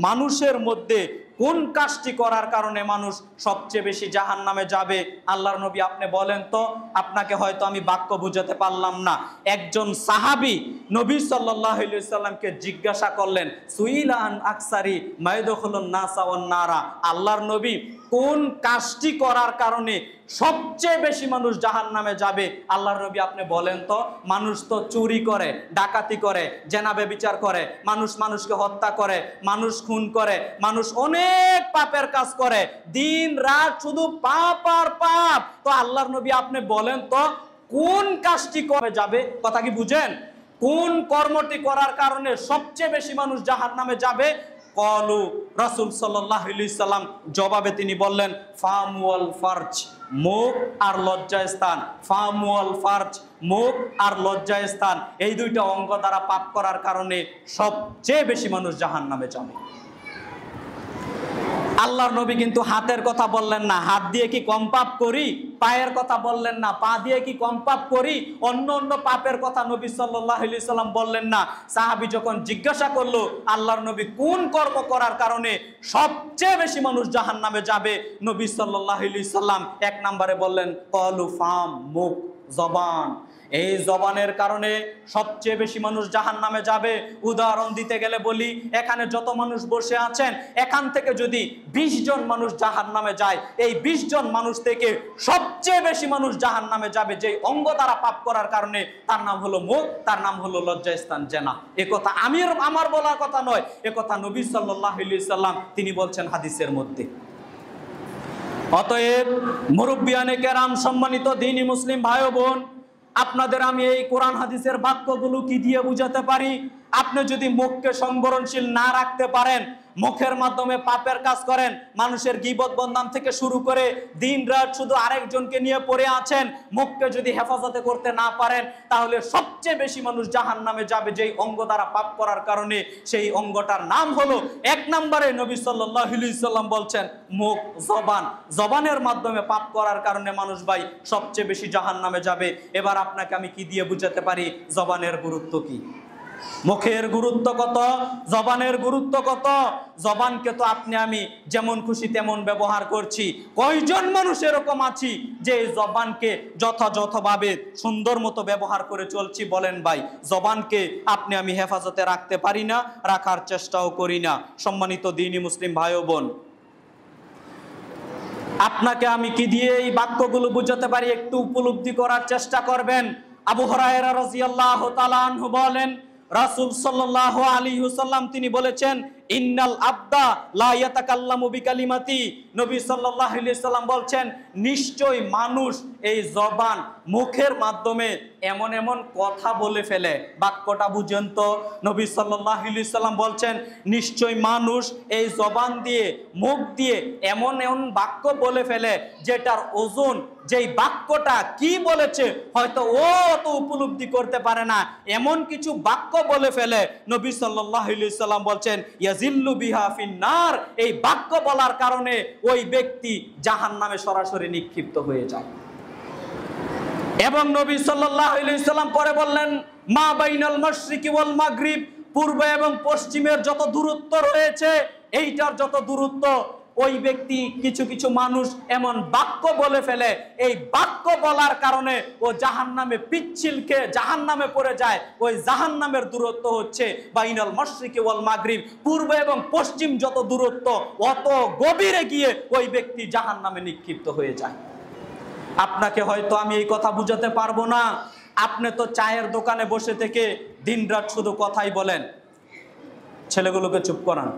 মানুষের মধ্যে কোন কাজটি করার কারণে মানুষ সবচেয়ে বেশি জাহান্নামে যাবে? আল্লাহর নবী আপনি বলেন তো। আপনাকে হয়তো আমি বাক্য বুঝাতে পারলাম না। একজন সাহাবী নবী সাল্লাল্লাহু আলাইহি সাল্লামকে জিজ্ঞাসা করলেন, সুইলা আন আকসারি মা ইয়াদখুলুন নাস ওয়ান নারা, আল্লাহর নবী, কোন কাজটি করার কারণে সবচেয়ে বেশি মানুষ জাহান্নামে যাবে? আল্লাহর নবী আপনি বলেন তো। মানুষ তো চুরি করে, ডাকাতি করে, জেনা ব্যভিচার করে, মানুষ মানুষকে হত্যা করে, মানুষ খুন করে, মানুষ অনেক পাপের কাজ করে, দিন রাত শুধু পাপ আর পাপ। তো আল্লাহর নবী আপনি বলেন তো, কোন কাজটি করে যাবে? কথা কি বুঝেন? কোন কর্মটি করার কারণে সবচেয়ে বেশি মানুষ জাহান্নামে যাবে? কলু, রাসূল সাল্লাল্লাহু আলাইহি সাল্লাম জবাবে তিনি বললেন, ফামুয়াল ফারজ, মুখ আর লজ্জাস্থান। ফামুয়াল ফারজ, মুখ আর লজ্জাস্থান, এই দুইটা অঙ্গ দ্বারা পাপ করার কারণে সবচেয়ে বেশি মানুষ জাহান্নামে যাবে। আল্লাহর নবী কিন্তু হাতের কথা বললেন না। হাত দিয়ে কি কম পাপ করি? পায়ের কথা বললেন না, পা দিয়ে কি কম পাপ করি? অন্য অন্য পাপের কথা নবী সাল্লাল্লাহু আলাইহি সাল্লাম বললেন না। সাহাবী যখন জিজ্ঞাসা করলো আল্লাহর নবী কোন কর্ম করার কারণে সবচেয়ে বেশি মানুষ জাহান্নামে যাবে, নবী সাল্লাল্লাহু আলাইহি সাল্লাম এক নম্বরে বললেন কলু ফাম, মুখ, জবান। এই জবানের কারণে সবচেয়ে বেশি মানুষ জাহান্নামে যাবে। উদাহরণ দিতে গেলে বলি, এখানে যত মানুষ বসে আছেন এখান থেকে যদি 20 জন মানুষ জাহান্নামে যায়, এই 20 জন মানুষ থেকে সবচেয়ে বেশি মানুষ জাহান্নামে যাবে যেই অঙ্গ দ্বারা পাপ করার কারণে, তার নাম হলো মুখ, তার নাম হলো লজ্জাস্থান জেনা। এ কথা আমার বলার কথা নয়, এ কথা নবী সাল্লাল্লাহু আলাইহি সাল্লাম তিনি বলছেন হাদিসের মধ্যে। অতএব মুরব্বিয়ানে কেরাম, সম্মানিত দ্বীনি মুসলিম ভাই ও বোন, আপনাদের আমি এই কোরআন হাদিসের বাক্যগুলো কি দিয়ে বুঝাতে পারি? আপনি যদি মুখকে সংবরণশীল না রাখতে পারেন, মুখের মাধ্যমে পাপের কাজ করেন, মানুষের গীবত বদনাম থেকে শুরু করে দিনরাত শুধু আরেকজনকে নিয়ে পড়ে আছেন, মুখকে যদি হেফাজতে করতে না পারেন, তাহলে সবচেয়ে বেশি মানুষ জাহান্নামে যাবে যেই অঙ্গ দ্বারা পাপ করার কারণে। সেই অঙ্গটার নাম হলো, এক নম্বরে নবী সাল্লাল্লাহু আলাইহি সাল্লাম বলছেন মুখ, জবান। জবানের মাধ্যমে পাপ করার কারণে মানুষ ভাই সবচেয়ে বেশি জাহান্নামে যাবে। এবার আপনাকে আমি কি দিয়ে বুঝাতে পারি জবানের গুরুত্ব কি? মুখের গুরুত্ব কত, জবানের গুরুত্ব কত? জবানকে তো আপনি আমি যেমন খুশি তেমন ব্যবহার করছি। কয়জন মানুষ এরকম আছি যে জবানকে যথাযথভাবে সুন্দর মতো ব্যবহার করে চলছি? বলেন ভাই, জবানকে আপনি আমি হেফাজতে রাখতে পারি না, রাখার চেষ্টাও করি না। সম্মানিত দ্বীনি মুসলিম ভাই ও বোন, আপনাকে আমি কি দিয়ে এই বাক্যগুলো বুঝাতে পারি একটু উপলব্ধি করার চেষ্টা করবেন। আবু হুরায়রা রাদিয়াল্লাহু তাআলা আনহু বলেন, রাসূল সাল্লাল্লাহু আলাইহি ওয়াসাল্লাম তিনি বলেছেন, ইন্নাল আবদা লা ইয়াতাকাল্লামু বিকালিমাতি। নবী সাল্লাল্লাহু আলাইহি সাল্লাম বলছেন, নিশ্চয় মানুষ এই জবান, মুখের মাধ্যমে এমন এমন কথা বলে ফেলে। বাক্যটা বুঝেন তো, নবী সাল্লাল্লাহু আলাইহি সাল্লাম বলছেন নিশ্চয় মানুষ এই জবান দিয়ে, মুখ দিয়ে এমন এমন বাক্য বলে ফেলে যেটার ওজন, যেই বাক্যটা কি বলেছে হয়তো ও অত উপলব্ধি করতে পারে না, এমন কিছু বাক্য বলে ফেলে। নবী সাল্লাল্লাহু আলাইহি সাল্লাম বলছেন ইয়াজিল্লু বিহা ফিন্নার, এই বাক্য বলার কারণে ওই ব্যক্তি জাহান্নামে সরাসরি নিক্ষিপ্ত হয়ে যায়। এবং নবী সাল্লাল্লাহু আলাইহি সাল্লাম পরে বললেন, মা বাইনাল মাশরিকি ওয়াল মাগরিব, পূর্ব এবং পশ্চিমের যত দূরত্ব রয়েছে, এইটার যত দূরত্ব, ওই ব্যক্তি কিছু কিছু মানুষ এমন বাক্য বলে ফেলে, এই বাক্য বলার কারণে ও জাহান্নামে পিচ্ছিল খেয়ে জাহান্নামে পড়ে যায়। ওই জাহান্নামের দূরত্ব হচ্ছে বাইনাল মাশরিকি ওয়াল মাগরিব, পূর্ব এবং পশ্চিম যত দূরত্ব, অত গভীরে গিয়ে ওই ব্যক্তি জাহান্নামে নিক্ষিপ্ত হয়ে যায়। আপনাকে হয়তো আমি এই কথা বুঝাতে পারবো না। আপনি তো চায়ের দোকানে বসে থেকে দিনরাত শুধু কথাই বলেন। ছেলেগুলোকে চুপ করান।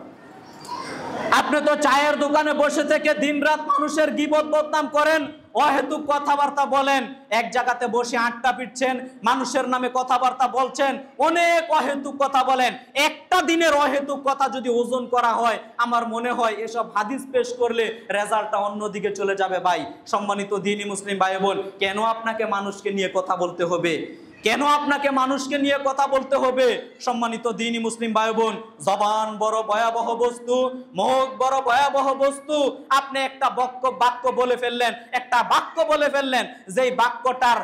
আপনি তো চায়ের দোকানে বসে থেকে দিনরাত মানুষের গীবত বদনাম করেন, অহেতুক কথাবার্তা বলেন, এক জায়গাতে বসে আড্ডা পিটছেন, মানুষের নামে কথাবার্তা বলছেন, অনেক অহেতুক কথা বলেন। একটা দিনের অহেতুক কথা যদি ওজন করা হয়, আমার মনে হয় এসব হাদিস পেশ করলে রেজাল্টটা অন্যদিকে চলে যাবে। ভাই, সম্মানিত দ্বীনি মুসলিম ভাই বোন, কেন আপনাকে মানুষকে নিয়ে কথা বলতে হবে? কেন আপনাকে মানুষকে নিয়ে কথা বলতে হবে? সম্মানিত দ্বীনি মুসলিম ভাই বোন, জবান বড় ভয়াবহ বস্তু, মুখ বড় ভয়াবহ বস্তু। আপনি একটা বাক্য বলে ফেললেন, একটা বাক্য বলে ফেললেন, যেই বাক্যটার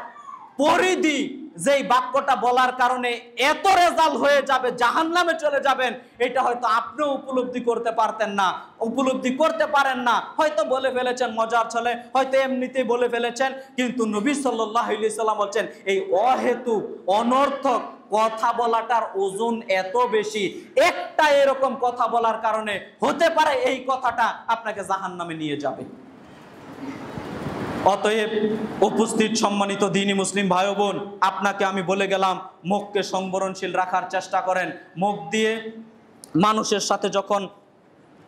পরিধি, যেই বাক্যটা বলার কারণে এত রেজাল্ট হয়ে যাবে, জাহান্নামে চলে যাবেন, এটা হয়তো আপনিও উপলব্ধি করতে পারতেন না, উপলব্ধি করতে পারেন না। হয়তো বলে ফেলেছেন মজার ছলে, হয়তো এমনিতেই বলে ফেলেছেন, কিন্তু নবী সাল্লাল্লাহু আলাইহি সাল্লাম বলছেন এই অহেতুক অনর্থক কথা বলাটার ওজন এত বেশি। একটা এরকম কথা বলার কারণে হতে পারে এই কথাটা আপনাকে জাহান্নামে নিয়ে যাবে। অতএব উপস্থিত সম্মানিত দ্বীনি মুসলিম ভাই বোন, আপনাকে আমি বলে গেলাম মুখকে সংবরণশীল রাখার চেষ্টা করেন। মুখ দিয়ে মানুষের সাথে যখন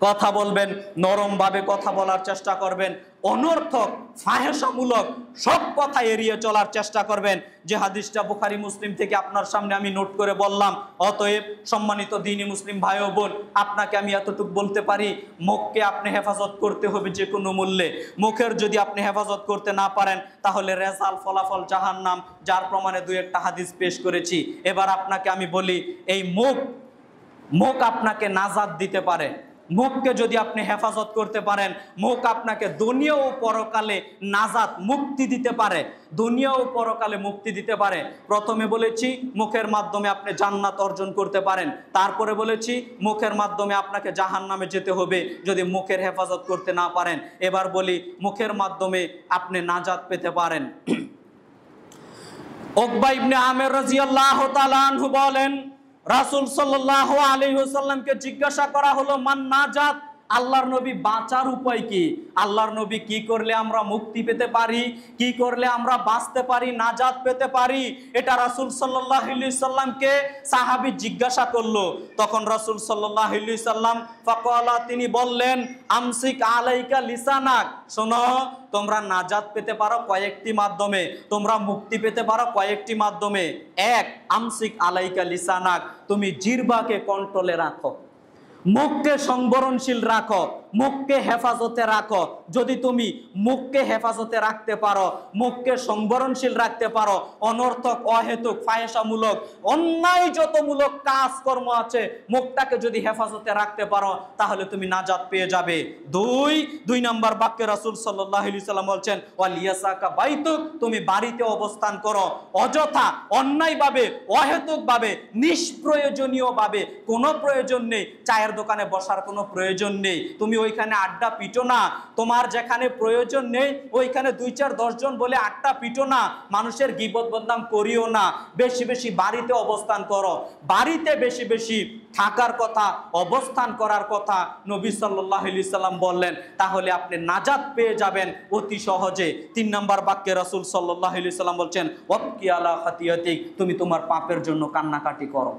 কথা বলবেন, নরমভাবে কথা বলার চেষ্টা করবেন, অনর্থক ফাহেশামূলক সব কথা এড়িয়ে চলার চেষ্টা করবেন। যে হাদিসটা বুখারী মুসলিম থেকে আপনার সামনে আমি নোট করে বললাম। অতএব সম্মানিত দ্বীনি মুসলিম ভাই ও বোন, আপনাকে আমি এতটুকু বলতে পারি, মুখকে আপনি হেফাজত করতে হবে যে কোনো মূল্যে। মুখের যদি আপনি হেফাজত করতে না পারেন, তাহলে রেজাল্ট ফলাফল জাহান্নাম, যার প্রমাণে দুই একটা হাদিস পেশ করেছি। এবার আপনাকে আমি বলি, এই মুখ আপনাকে নাজাত দিতে পারে। মুখকে যদি আপনি হেফাজত করতে পারেন, মুখ আপনাকে দুনিয়া ও পরকালে নাজাত, মুক্তি দিতে পারে, দুনিয়া ও পরকালে মুক্তি দিতে পারে। প্রথমে বলেছি মুখের মাধ্যমে আপনি জান্নাত অর্জন করতে পারেন, তারপরে বলেছি মুখের মাধ্যমে আপনাকে জাহান্নামে যেতে হবে যদি মুখের হেফাজত করতে না পারেন। এবার বলি মুখের মাধ্যমে আপনি নাজাত পেতে পারেন। উকবা ইবনে আমির রাদিয়াল্লাহু তাআলা আনহু বলেন, রাসূল সাল্লাল্লাহু আলাইহি ওয়াসাল্লামকে জিজ্ঞাসা করা হলো, মান নাজাত, আল্লাহর নবী বাঁচার উপায় কি? আল্লাহর নবী কি করলে আমরা মুক্তি পেতে পারি, কি করলে আমরা বাঁচতে পারি, নাজাত পেতে পারি? এটা রাসূল সাল্লাল্লাহু আলাইহি সাল্লামকে সাহাবী জিজ্ঞাসা করলো। তখন রাসূল সাল্লাল্লাহু আলাইহি সাল্লাম ফাকালা, তিনি বললেন, আমসিক আলাইকা লিসানাক, শোনো তোমরা নাজাত পেতে পারো কয়েকটি মাধ্যমে, তোমরা মুক্তি পেতে পারো কয়েকটি মাধ্যমে। এক, আমসিক আলাইকা লিসানাক, তুমি জিহ্বাকে কন্ট্রোলে রাখো, মুখকে সংবরণশীল রাখো, মুখকে হেফাজতে রাখো। যদি তুমি মুখকে হেফাজতে রাখতে পারো, মুখকে সংবরণশীল রাখতে পারো, অনর্থক, অহেতুক, ফায়সামূলক, অন্যায় যতমূলক কাজকর্ম আছে, মুখটাকে যদি হেফাজতে রাখতে পারো তাহলে তুমি নাজাত পেয়ে যাবে। দুই নম্বর বাক্যে রাসূল সাল্লাল্লাহু আলাইহি সাল্লাম বলছেন, ওয়ালিয়াসাকা বাইতুক, তুমি বাড়িতে অবস্থান করো, অযথা, অন্যায়ভাবে, অহেতুকভাবে, নিষ্প্রয়োজনীয়ভাবে, কোনো প্রয়োজন নেই, চায়ের দোকানে বসার কোনো প্রয়োজন নেই, তুমি ওইখানে আড্ডা পিটো না, তোমার যেখানে প্রয়োজন নেই ওইখানে 2-4-10 জন বলে আড্ডা পিটো না, মানুষের গীবত বদনাম করিও না, বেশি বেশি বাড়িতে অবস্থান করো, বাড়িতে বেশি বেশি থাকার কথা, অবস্থান করার কথা নবী সাল্লাল্লাহু আলাইহি সাল্লাম বললেন, তাহলে আপনি নাজাত পেয়ে যাবেন অতি সহজে। 3 নম্বর বাক্যে রাসূল সাল্লাল্লাহু আলাইহি সাল্লাম বলছেন, ওয়াবকি আলা খাতিয়াতিক, তুমি তোমার পাপের জন্য কান্নাকাটি করো,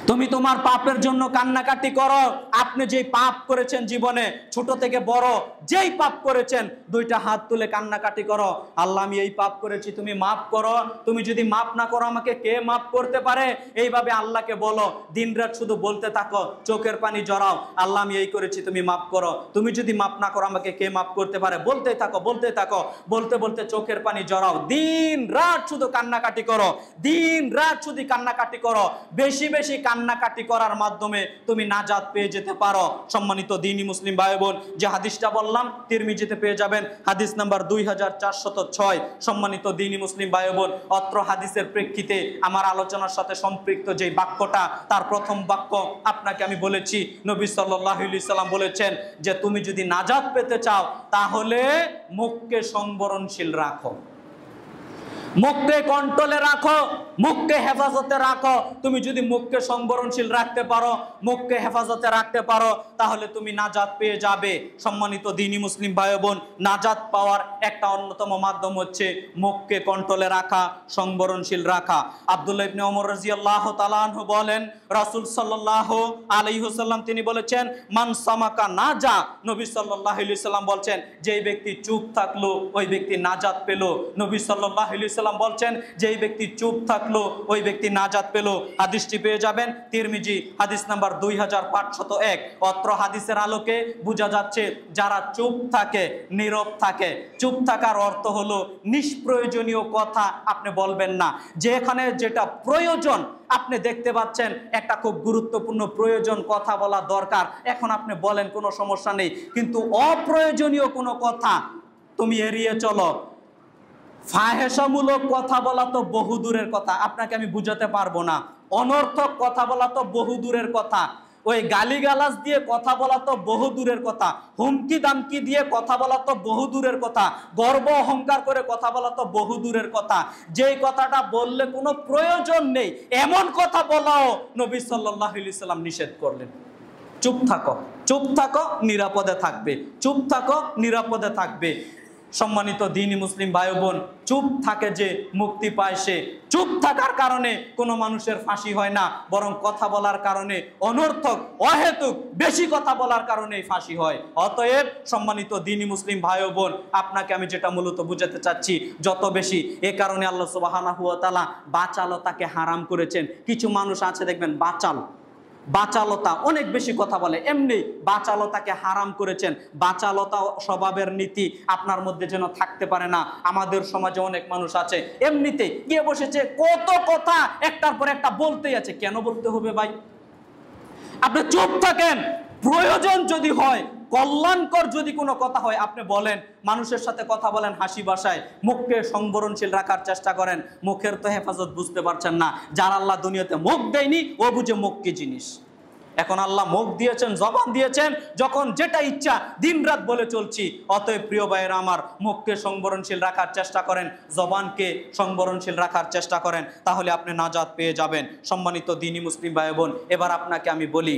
তুমি তোমার পাপের জন্য কান্নাকাটি করো। আপনি যেই পাপ করেছেন জীবনে, ছোট থেকে বড় যেই পাপ করেছেন, 2টা হাত তুলে কান্নাকাটি করো, আল্লাহ আমি এই পাপ করেছি, তুমি মাফ করো, তুমি যদি মাফ না করো আমাকে কে মাফ করতে পারে? এইভাবে আল্লাহকে বলো, দিনরাত শুধু বলতে থাকো, চোখের পানি জড়াও, আল্লাহ আমি এই করেছি, তুমি মাফ করো, তুমি যদি মাফ না করো আমাকে কে মাফ করতে পারে? বলতে থাকো, বলতে থাকো, বলতে বলতে চোখের পানি জড়াও, দিন রাত শুধু কান্নাকাটি করো, দিন রাত শুধু কান্নাকাটি করো। বেশি বেশি কান্নাকাটি করার মাধ্যমে তুমি নাজাত পেয়ে যেতে পারো। সম্মানিত দ্বীনি মুসলিম ভাই বোন, যে হাদিসটা বললাম তিরমিজিতে পেয়ে যাবেন, হাদিস নাম্বার 2406। সম্মানিত দ্বীনি মুসলিম ভাই বোন, অত্র হাদিসের প্রেক্ষিতে আমার আলোচনার সাথে সম্পৃক্ত যে বাক্যটা, তার প্রথম বাক্য আপনাকে আমি বলেছি, নবী সাল্লাল্লাহু আলাইহি সাল্লাম বলেছেন যে তুমি যদি নাজাত পেতে চাও তাহলে মুখকে সংবরণশীল রাখো, মুখকে কন্ট্রোলে রাখো, মুখকে হেফাজতে রাখো। তুমি যদি মুখকে সংবরণশীল রাখতে পারো, মুখকে হেফাজতে রাখতে পারো, তাহলে তুমি নাজাত পেয়ে যাবে। সম্মানিত দ্বীনি মুসলিম ভাই বোন, নাজাত পাওয়ার একটা অন্যতম মাধ্যম হচ্ছে মুখকে কন্ট্রোলে রাখা, সংবরণশীল রাখা। আব্দুল্লাহ ইবনে ওমর রাদিয়াল্লাহু তাআলা আনহু বলেন, রাসূল সাল্লাল্লাহু আলাইহি ওয়াসাল্লাম তিনি বলেছেন, মান সামাকা নাজা, নবী সাল্লাল্লাহু আলাইহি ওয়াসাল্লাম বলছেন, যেই ব্যক্তি চুপ থাকলো ওই ব্যক্তি নাজাত পেল। নবী সাল্লাল্লাহু আলাইহি ওয়াসাল্লাম বলছেন, যেই ব্যক্তি চুপ থাকলো ওই ব্যক্তি নাজাত পেল। হাদিসটি পেয়ে যাবেন তিরমিজি, হাদিস নাম্বার 2501। অত্র হাদিসের আলোকে বোঝা যাচ্ছে যারা চুপ থাকে, নীরব থাকে, চুপ থাকার অর্থ হলো নিষ্প্রয়োজনীয় কথা আপনি বলবেন না, যেখানে যেটা প্রয়োজন আপনি দেখতে পাচ্ছেন একটা খুব গুরুত্বপূর্ণ প্রয়োজন কথা বলা দরকার, এখন আপনি বলেন, কোনো সমস্যা নেই, কিন্তু অপ্রয়োজনীয় কোনো কথা তুমি এড়িয়ে চলো। ফাহেসামূলক কথা বলা তো বহু দূরের কথা, আপনাকে আমি বুঝাতে পারবো না। অনর্থক কথা বলা তো বহু দূরের কথা, ওই গালিগালাজ দিয়ে কথা বলা তো বহু দূরের কথা, হুমকি দামকি দিয়ে কথা বলা তো বহু দূরের কথা, গর্ব অহংকার করে কথা বলা তো বহু দূরের কথা। যেই কথাটা বললে কোনো প্রয়োজন নেই এমন কথা বলাও নবী সাল্লাল্লাহু আলাইহি সাল্লাম নিষেধ করলেন। চুপ থাকো, চুপ থাকো, নিরাপদে থাকবে, চুপ থাকো, নিরাপদে থাকবে। সম্মানিত দ্বীনি মুসলিম ভাই বোন, চুপ থাকে যে মুক্তি পায় সে। চুপ থাকার কারণে কোনো মানুষের ফাঁসি হয় না, বরং কথা বলার কারণে, অনর্থক অহেতুক বেশি কথা বলার কারণেই ফাঁসি হয়। অতএব সম্মানিত দ্বীনি মুসলিম ভাই বোন, আপনাকে আমি যেটা মূলত বুঝাতে চাচ্ছি, যত বেশি, এ কারণে আল্লাহ সুবহানাহু ওয়া তাআলা বাচালতাকে হারাম করেছেন। কিছু মানুষ আছে দেখবেন বাচালতা, অনেক বেশি কথা বলে, এমনি বাচালতাকে হারাম করেছেন। বাচালতা স্বভাবের নীতি আপনার মধ্যে যেন থাকতে পারে না। আমাদের সমাজে অনেক মানুষ আছে এমনিতে গিয়ে বসেছে, কত কথা একটার পর একটা বলতেই আছে। কেন বলতে হবে ভাই? আপনি চুপ থাকেন, প্রয়োজন যদি হয়, কল্যাণকর যদি কোনো কথা হয়, আপনি বলেন, মানুষের সাথে কথা বলেন হাসি ভাষায়, মুখকে সংবরণশীল রাখার চেষ্টা করেন। মুখের তো হেফাজত বুঝতে পারছেন না। যার আল্লাহ দুনিয়াতে মুখ দেয়নি ও বুঝে মুখ কি জিনিস। এখন আল্লাহ মুখ দিয়েছেন, জবান দিয়েছেন, যখন যেটা ইচ্ছা দিনরাত বলে চলছি। অতএব প্রিয় ভাইয়েরা আমার, মুখকে সংবরণশীল রাখার চেষ্টা করেন, জবানকে সংবরণশীল রাখার চেষ্টা করেন, তাহলে আপনি নাজাত পেয়ে যাবেন। সম্মানিত দ্বীনি মুসলিম ভাই বোন, এবার আপনাকে আমি বলি,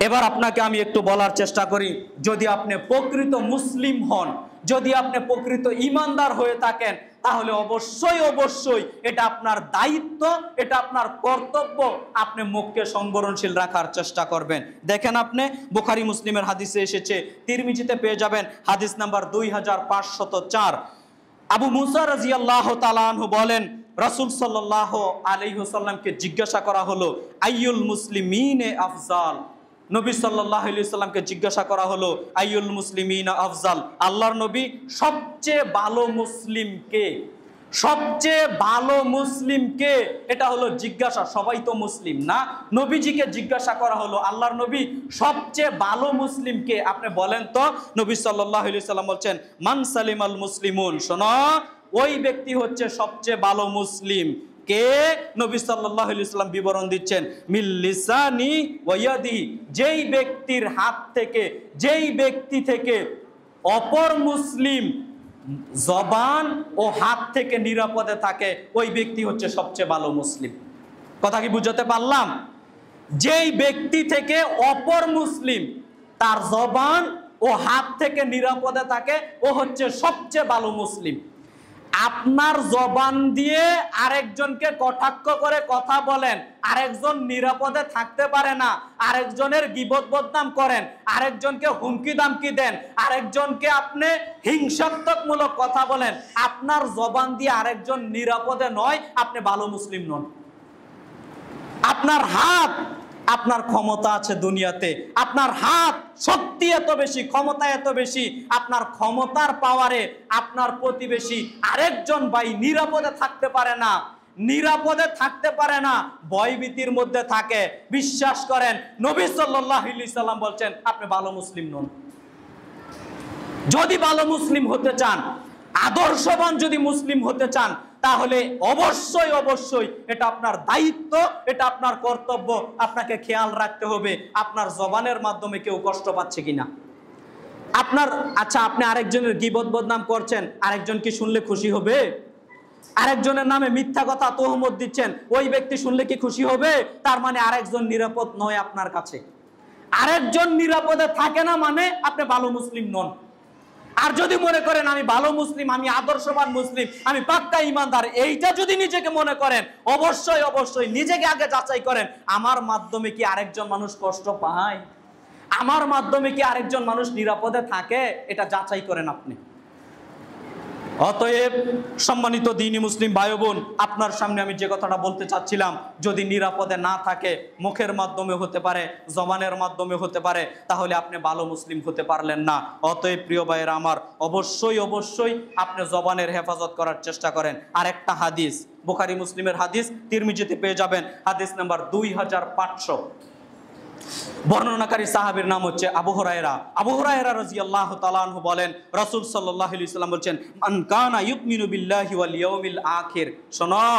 এবার আপনাকে আমি একটু বলার চেষ্টা করি, যদি আপনি প্রকৃত মুসলিম হন, যদি আপনি প্রকৃত ইমানদার হয়ে থাকেন, তাহলে অবশ্যই অবশ্যই এটা আপনার দায়িত্ব, এটা আপনার কর্তব্য, আপনি মুখকে সংবরণশীল রাখার চেষ্টা করবেন। দেখেন, আপনি বুখারী মুসলিমের হাদিসে এসেছে, তিরমিজিতে পেয়ে যাবেন হাদিস নাম্বার 2504। আবু মুসা রাদিয়াল্লাহু তাআলা আনহু বলেন, রাসূল সাল্লাল্লাহু আলাইহি ওয়াসাল্লামকে জিজ্ঞাসা করা হলো, আইয়ুল মুসলিমিনে আফজাল। নবী সাল্লাল্লাহু আলাইহি ওয়াসাল্লামকে জিজ্ঞাসা করা হলো, আইয়ুল মুসলিমিনা আফজাল, আল্লাহর নবী সবচেয়ে ভালো মুসলিম কে? সবচেয়ে ভালো মুসলিম কে? এটা হলো জিজ্ঞাসা। সবাই তো মুসলিম না। নবীজিকে জিজ্ঞাসা করা হলো, আল্লাহর নবী সবচেয়ে ভালো মুসলিম কে? আপনি বলেন তো। নবী সাল্লাল্লাহু আলাইহি ওয়াসাল্লাম বলছেন, মান সালিমাল মুসলিমুন। শোনো, ওই ব্যক্তি হচ্ছে সবচেয়ে ভালো মুসলিম। কে? নবী সাল্লাল্লাহু আলাইহি ওয়াসাল্লাম বিবরণ দিচ্ছেন, মিল লিসানি ওয়া ইয়াদি, যেই ব্যক্তির হাত থেকে, যেই ব্যক্তি থেকে অপর মুসলিম জবান ও হাত থেকে নিরাপদে থাকে, ওই ব্যক্তি হচ্ছে সবচেয়ে ভালো মুসলিম। কথা কি বুঝাতে পারলাম? যেই ব্যক্তি থেকে অপর মুসলিম তার জবান ও হাত থেকে নিরাপদে থাকে, ও হচ্ছে সবচেয়ে ভালো মুসলিম। আপনার জবান দিয়ে আরেকজনকে কটাক্ষ করে কথা বলেন, আরেকজন নিরাপদে থাকতে পারে না, আরেকজনের গীবত বদনাম করেন, আরেকজনকে হুমকি দামকি দেন, আরেকজনকে আপনি হিংসাত্মকমূলক কথা বলেন, আপনার জবান দিয়ে আরেকজন নিরাপদে নয়, আপনি ভালো মুসলিম নন। আপনার হাত, আপনার ক্ষমতা আছে দুনিয়াতে, আপনার হাত শক্তি এত বেশি, ক্ষমতা এত বেশি, আপনার ক্ষমতার পাওয়ারে আপনার প্রতিবেশী আরেকজন ভাই নিরাপদে থাকতে পারে না, নিরাপদে থাকতে পারে না, ভয়ভীতির মধ্যে থাকে। বিশ্বাস করেন, নবী সাল্লাল্লাহু আলাইহি সাল্লাম বলছেন, আপনি ভালো মুসলিম নন। যদি ভালো মুসলিম হতে চান, আদর্শবান যদি মুসলিম হতে চান, তাহলে অবশ্যই অবশ্যই এটা আপনার দায়িত্ব, এটা আপনার কর্তব্য। আপনাকে খেয়াল রাখতে হবে আপনার জবানের মাধ্যমে কেউ কষ্ট পাচ্ছে কিনা। আপনার, আচ্ছা, আপনি আরেকজনের গীবত বদনাম করছেন, আরেকজন কি শুনলে খুশি হবে? আরেকজনের নামে মিথ্যা কথা তোহমত দিচ্ছেন, ওই ব্যক্তি শুনলে কি খুশি হবে? তার মানে আরেকজন নিরাপদ নয় আপনার কাছে। আরেকজন নিরাপদে থাকে না মানে আপনি ভালো মুসলিম নন। আর যদি মনে করেন আমি ভালো মুসলিম, আমি আদর্শবান মুসলিম, আমি পাক্কা ইমানদার, এইটা যদি নিজেকে মনে করেন, অবশ্যই অবশ্যই নিজেকে আগে যাচাই করেন, আমার মাধ্যমে কি আরেকজন মানুষ কষ্ট পায়? আমার মাধ্যমে কি আরেকজন মানুষ নিরাপদে থাকে? এটা যাচাই করেন আপনি। অতএব সম্মানিত দ্বীনি মুসলিম ভাই বোন, আপনার সামনে আমি যে কথাটা বলতে চাচ্ছিলাম, যদি নিরাপদে না থাকে, মুখের মাধ্যমে হতে পারে, জবানের মাধ্যমে হতে পারে, তাহলে আপনি ভালো মুসলিম হতে পারলেন না। অতএব প্রিয় ভাইয়েরা আমার, অবশ্যই অবশ্যই আপনি জবানের হেফাজত করার চেষ্টা করেন। আর একটা হাদিস, বুখারী মুসলিমের হাদিস, তিরমিজিতে পেয়ে যাবেন হাদিস নাম্বার 2500। বর্ণনাকারী সাহাবীর নাম হচ্ছে আবু হুরায়রা। আবু হুরায়রা রাদিয়াল্লাহু তাআলা আনহু বলেন, রাসূল সাল্লাল্লাহু আলাইহি ওয়াসাল্লাম বলেন, মান কানা ইউমিনু বিল্লাহি ওয়াল ইয়াউমিল আখির। শোনো,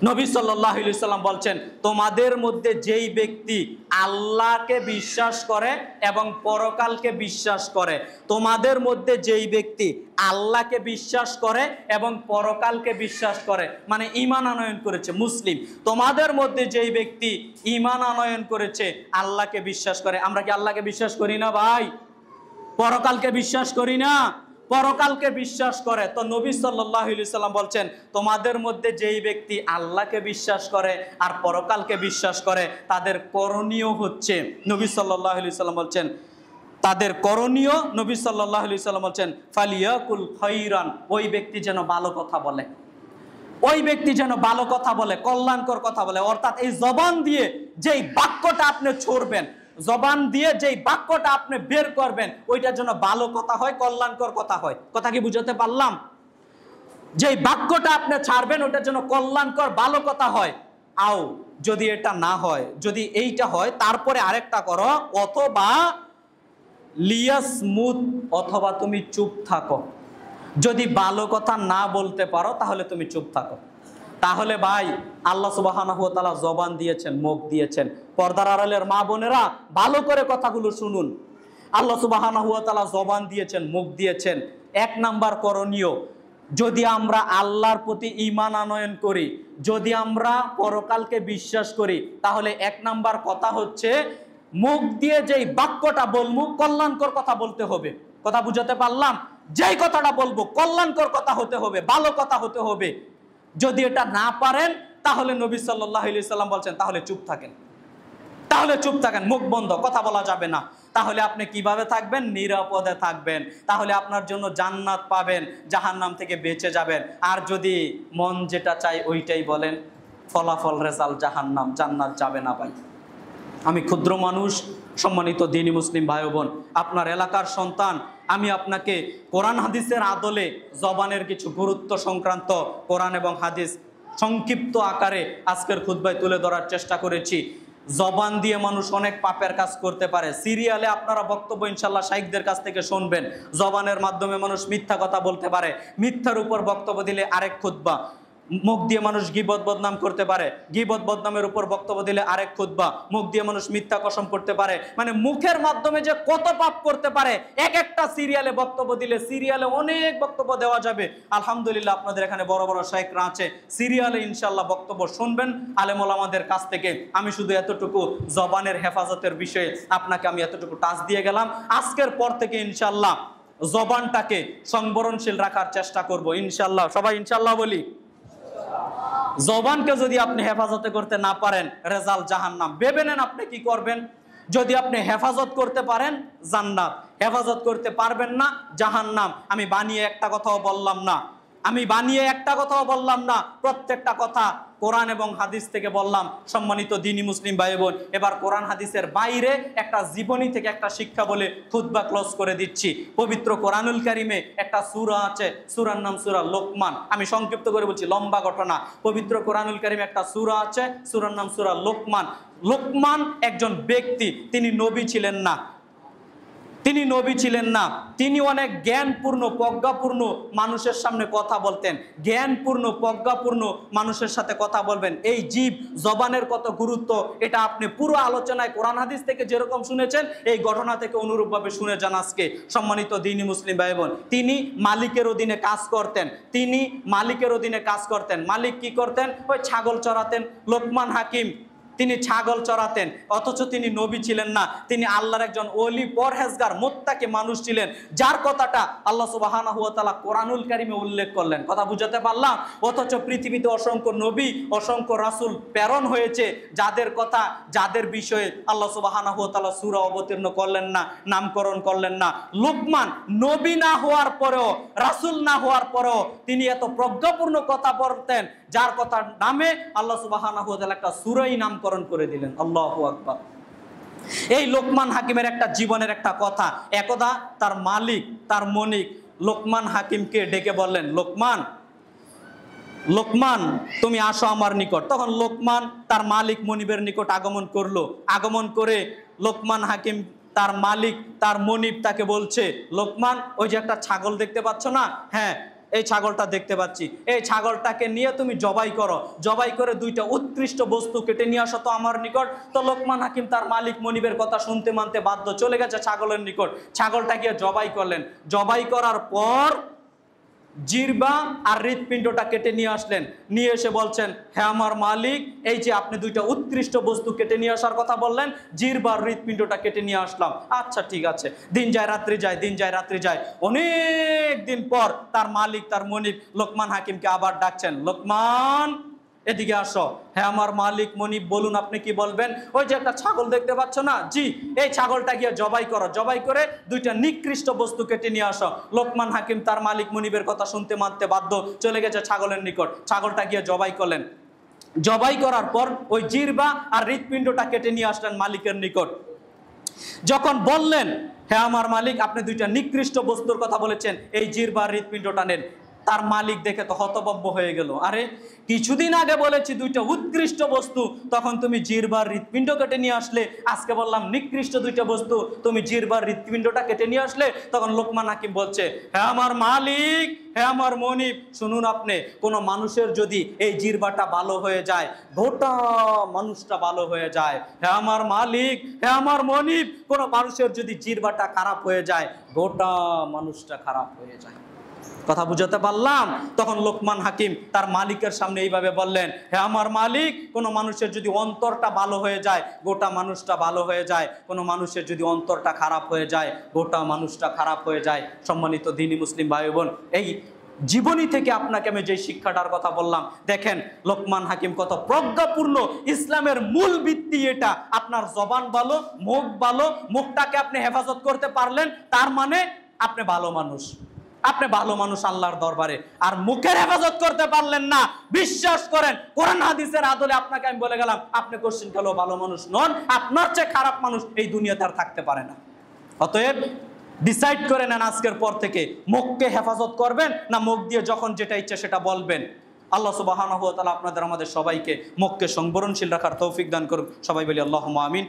নবী সাল্লাল্লাহু আলাইহি ওয়াসাল্লাম বলছেন, তোমাদের মধ্যে যেই ব্যক্তি আল্লাহকে বিশ্বাস করে এবং পরকালকে বিশ্বাস করে, তোমাদের মধ্যে যেই ব্যক্তি আল্লাহকে বিশ্বাস করে এবং পরকালকে বিশ্বাস করে, মানে ঈমান আনয়ন করেছে, মুসলিম। তোমাদের মধ্যে যেই ব্যক্তি ঈমান আনয়ন করেছে, আল্লাহকে বিশ্বাস করে। আমরা কি আল্লাহকে বিশ্বাস করি না ভাই? পরকালকে বিশ্বাস করি না? পরকালকে বিশ্বাস করে। তো নবী সাল্লাল্লাহু আলাইহি সাল্লাম বলছেন, তোমাদের মধ্যে যেই ব্যক্তি আল্লাহকে বিশ্বাস করে আর পরকালকে বিশ্বাস করে, তাদের করণীয় হচ্ছে, নবী সাল্লাল্লাহু আলাইহি সাল্লাম বলছেন, তাদের করণীয়, নবী সাল্লাল্লাহু আলাইহি সাল্লাম বলছেন, ফালিয়াকুল খাইরান, ওই ব্যক্তি যেন ভালো কথা বলে, ওই ব্যক্তি যেন ভালো কথা বলে, কল্যাণকর কথা বলে। অর্থাৎ এই জবান দিয়ে যেই বাক্যটা আপনি ছড়বেন, জবান দিয়ে যেই বাক্যটা আপনি বের করবেন, ওইটার জন্য ভালো কথা হয়, কল্যাণকর কথা হয়। কথা কি বুঝাতে পারলাম? যেই বাক্যটা আপনি ছাড়বেন, ওইটার জন্য কল্যাণকর ভালো কথা হয়। আও যদি এটা না হয়, যদি এইটা হয় তারপরে আরেকটা করো, অথবা লিয়াসমুত, অথবা তুমি চুপ থাকো। যদি ভালো কথা না বলতে পারো তাহলে তুমি চুপ থাকো। তাহলে ভাই আল্লাহ সুবহানাহু ওয়া তাআলা জবান দিয়েছেন, মুখ দিয়েছেন। পর্দার আড়ালের মা বোনেরা ভালো করে কথাগুলো শুনুন। আল্লাহ সুবহানাহু ওয়া তাআলা জবান দিয়েছেন, মুখ দিয়েছেন। এক নাম্বার করণীয়, যদি আমরা আল্লাহর প্রতি ঈমান আনয়ন করি, যদি আমরা পরকালকে বিশ্বাস করি, তাহলে এক নাম্বার কথা হচ্ছে মুখ দিয়ে যেই বাক্যটা বলবো কল্যাণকর কথা বলতে হবে। কথা বুঝাতে পারলাম? যেই কথাটা বলবো কল্যাণকর কথা হতে হবে, ভালো কথা হতে হবে। যদি এটা না পারেন তাহলে নবী সাল্লাল্লাহু আলাইহি সাল্লাম বলছেন তাহলে চুপ থাকেন, তাহলে চুপ থাকেন, মুখ বন্ধ, কথা বলা যাবে না। তাহলে আপনি কিভাবে থাকবেন? নিরাপদে থাকবেন। তাহলে আপনার জন্য জান্নাত পাবেন, জাহান্নাম থেকে বেঁচে যাবেন। আর যদি মন যেটা চাই ওইটাই বলেন, ফলাফল রেজাল্ট জাহান্নাম, জান্নাত যাবে না ভাই। আমি ক্ষুদ্র মানুষ, সম্মানিত দ্বীনি মুসলিম ভাই বোন, আপনার এলাকার সন্তান। আমি আপনাকে কোরআন হাদিসের আদলে জবানের কিছু গুরুত্ব সংক্রান্ত কোরআন এবং হাদিস সংক্ষিপ্ত আকারে আজকের খুতবায় তুলে ধরার চেষ্টা করেছি। জবান দিয়ে মানুষ অনেক পাপের কাজ করতে পারে। সিরিয়ালে আপনারা বক্তব্য ইনশাল্লাহ শাইখদের কাছ থেকে শুনবেন। জবানের মাধ্যমে মানুষ মিথ্যা কথা বলতে পারে, মিথ্যার উপর বক্তব্য দিলে আরেক খুতবা। মুখ দিয়ে মানুষ গীবত বদনাম করতে পারে, গীবত বদনামের উপর বক্তব্য দিলে আরেক খুতবা। মুখ দিয়ে মানুষ মিথ্যা কসম করতে পারে। মানে মুখের মাধ্যমে যে কত পাপ করতে পারে, এক একটা সিরিয়ালে বক্তব্য দিলে সিরিয়ালে অনেক বক্তব্য দেওয়া যাবে। আলহামদুলিল্লাহ আপনাদের এখানে বড় বড় শাইখরা আছে, সিরিয়ালে ইনশাল্লাহ বক্তব্য শুনবেন আলেম ওলামাদের কাছ থেকে। আমি শুধু এতটুকু জবানের হেফাজতের বিষয়ে আপনাকে আমি এতটুকু টাচ দিয়ে গেলাম। আজকের পর থেকে ইনশাল্লাহ জবানটাকে সংবরণশীল রাখার চেষ্টা করব ইনশাল্লাহ। সবাই ইনশাল্লাহ বলি। জবানকে যদি আপনি হেফাজতে করতে না পারেন, রেজাল্ট জাহান্নাম। ভেবে নেন আপনি কি করবেন। যদি আপনি হেফাজত করতে পারেন জান্নাত, হেফাজত করতে পারবেন না জাহান্নাম। আমি বানিয়ে একটা কথাও বললাম না, আমি বানিয়ে একটা কথাও বললাম না, প্রত্যেকটা কথা কোরআন এবং হাদিস থেকে বললাম। সম্মানিত দ্বীনি মুসলিম ভাই বোন, এবার কোরআন হাদিসের বাইরে একটা জীবনী থেকে একটা শিক্ষা বলে খুতবা ক্লোজ করে দিচ্ছি। পবিত্র কোরআনুল কারিমে একটা সূরা আছে, সূরার নাম সূরা লোকমান। আমি সংক্ষিপ্ত করে বলছি, লম্বা ঘটনা। পবিত্র কোরআনুল কারিমে একটা সূরা আছে, সূরার নাম সূরা লোকমান। লোকমান একজন ব্যক্তি, তিনি নবী ছিলেন না, তিনি নবী ছিলেন না। তিনি অনেক জ্ঞানপূর্ণ প্রজ্ঞাপূর্ণ মানুষের সামনে কথা বলতেন। জ্ঞানপূর্ণ প্রজ্ঞাপূর্ণ মানুষের সাথে কথা বলবেন। এই জীব জবানের কত গুরুত্ব এটা আপনি পুরো আলোচনায় কোরআন হাদিস থেকে যেরকম শুনেছেন, এই ঘটনা থেকে অনুরূপভাবে শুনে যান আজকে। সম্মানিত দ্বীনি মুসলিম ভাই বোন, তিনি মালিকের অধীনে কাজ করতেন। তিনি মালিকের অধীনে কাজ করতেন। মালিক কি করতেন? ওই ছাগল চড়াতেন। লোকমান হাকিম তিনি ছাগল চড়াতেন, অথচ তিনি নবী ছিলেন না। তিনি আল্লাহর একজন ওলি, পরহেজগার, মুত্তাকি মানুষ ছিলেন, যার কথাটা আল্লাহ সুবহানাহু ওয়া তাআলা কোরআনুল কারিমে উল্লেখ করলেন। কথা বুঝাতে পারলাম? অথচ পৃথিবীতে অসংখ্য নবী, অসংখ্য রাসূল প্রেরণ হয়েছে, যাদের কথা, যাদের বিষয়ে আল্লাহ সুবহানাহু ওয়া তাআলা সূরা অবতীর্ণ করলেন না, নামকরণ করলেন না। লোকমান নবী না হওয়ার পরেও, রাসূল না হওয়ার পরেও তিনি এত প্রজ্ঞাপূর্ণ কথা বলতেন, যার কথার নামে আল্লাহ সুবহানাহু ওয়া তাআলা একটা সূরাই নামকরণ করে দিলেন। আল্লাহু আকবার। এই লোকমান হাকিমের একটা জীবনের একটা কথা। একদা তার মালিক, তার মনিক লোকমান হাকিমকে ডেকে বললেন, লোকমান, লোকমান তুমি আসো আমার নিকট। তখন লোকমান তার মালিক মনিবের নিকট আগমন করলো। আগমন করে লোকমান হাকিম, তার মালিক, তার মনিব তাকে বলছে, লোকমান ওই যে একটা ছাগল দেখতে পাচ্ছ না? হ্যাঁ, এই ছাগলটা দেখতে পাচ্ছি। এই ছাগলটাকে নিয়ে তুমি জবাই করো, জবাই করে দুইটা উৎকৃষ্ট বস্তু কেটে নিয়ে আসো তো আমার নিকট। তো লোকমান হাকিম তার মালিক মনিবের কথা শুনতে মানতে বাধ্য, চলে গেছে ছাগলের নিকট। ছাগলটা গিয়ে জবাই করলেন। জবাই করার পর জিরবা আর হৃৎপিণ্ডটা কেটে নিয়ে আসলেন। নিয়ে এসে বলছেন, হ্যাঁ আমার মালিক, এই যে আপনি দুইটা উৎকৃষ্ট বস্তু কেটে নিয়ে আসার কথা বললেন, জিরবা আর হৃৎপিণ্ডটা কেটে নিয়ে আসলাম। আচ্ছা ঠিক আছে। দিন যায় রাত্রি যায়, দিন যায় রাত্রি যায়। অনেক দিন পর তার মালিক, তার মনিব লোকমান হাকিমকে আবার ডাকছেন, লোকমান এদিকে আসো। হ্যাঁ আমার মালিক মনিব, বলুন আপনি কি বলবেন? ওই যে একটা ছাগল দেখতে পাচ্ছ না? জি, এই ছাগলটা গিয়ে জবাই করো, জবাই করে দুইটা নিকৃষ্ট বস্তু কেটে নিয়ে আসো। লোকমান হাকিম তার মালিক মনিবের কথা শুনতে মানতে বাধ্য, চলে গেছে ছাগলের নিকট। ছাগলটা গিয়ে জবাই করলেন। জবাই করার পর ওই জিরবা আর হৃৎপিণ্ডটা কেটে নিয়ে আসলেন মালিকের নিকট। যখন বললেন, হ্যাঁ আমার মালিক, আপনি দুইটা নিকৃষ্ট বস্তুর কথা বলেছেন, এই জিরবা আর হৃৎপিণ্ডটা নেন। তার মালিক দেখে তো হতভম্ব হয়ে গেল। আরে কিছুদিন আগে বলেছি দুইটা উৎকৃষ্ট বস্তু, তখন তুমি জিহ্বার হৃৎপিণ্ড কেটে নিয়ে আসলে। আজকে বললাম নিকৃষ্ট দুইটা বস্তু, তুমি জিহ্বার হৃৎপিণ্ডটা কেটে নিয়ে আসলে। তখন লোকমান হাকিম বলছে, হ্যাঁ আমার মালিক, হ্যাঁ আমার মনিব, শুনুন আপনি, কোনো মানুষের যদি এই জিহ্বাটা ভালো হয়ে যায়, গোটা মানুষটা ভালো হয়ে যায়। হ্যাঁ আমার মালিক, হ্যাঁ আমার মনিব, কোনো মানুষের যদি জিহ্বাটা খারাপ হয়ে যায়, গোটা মানুষটা খারাপ হয়ে যায়। কথা বুঝাতে পারলাম? তখন লোকমান হাকিম তার মালিকের সামনে এইভাবে বললেন, হ্যাঁ আমার মালিক, কোনো মানুষের যদি অন্তরটা ভালো হয়ে যায়, গোটা মানুষটা ভালো হয়ে যায়। কোনো মানুষের যদি অন্তরটা খারাপ হয়ে যায়, গোটা মানুষটা খারাপ হয়ে যায়। সম্মানিত দ্বীনি মুসলিম ভাই বোন, এই জীবনী থেকে আপনাকে আমি যে শিক্ষাটার কথা বললাম, দেখেন লোকমান হাকিম কত প্রজ্ঞাপূর্ণ। ইসলামের মূল ভিত্তি এটা। আপনার জবান ভালো, মুখ ভালো, মুখটাকে আপনি হেফাজত করতে পারলেন, তার মানে আপনি ভালো মানুষ, আপনি ভালো মানুষ আল্লাহর দরবারে। আর মুখের হেফাজত করতে পারলেন না, বিশ্বাস করেন কোরআন হাদিসের আদলে আপনাকে আমি বলে গেলাম, আপনি কোশ্চিন কালেও ভালো মানুষ নন। আপনার চেয়ে খারাপ মানুষ এই দুনিয়াতে আর থাকতে পারে না। অতএব ডিসাইড করে নেন আজকের পর থেকে, মুখকে হেফাজত করবেন না মুখ দিয়ে যখন যেটা ইচ্ছে সেটা বলবেন। আল্লাহ সুবহানাহু ওয়া তাআলা আপনাদের আমাদের সবাইকে মুখকে সংবরণশীল রাখার তৌফিক দান করুন। সবাই বলি আল্লাহুম্মা আমিন।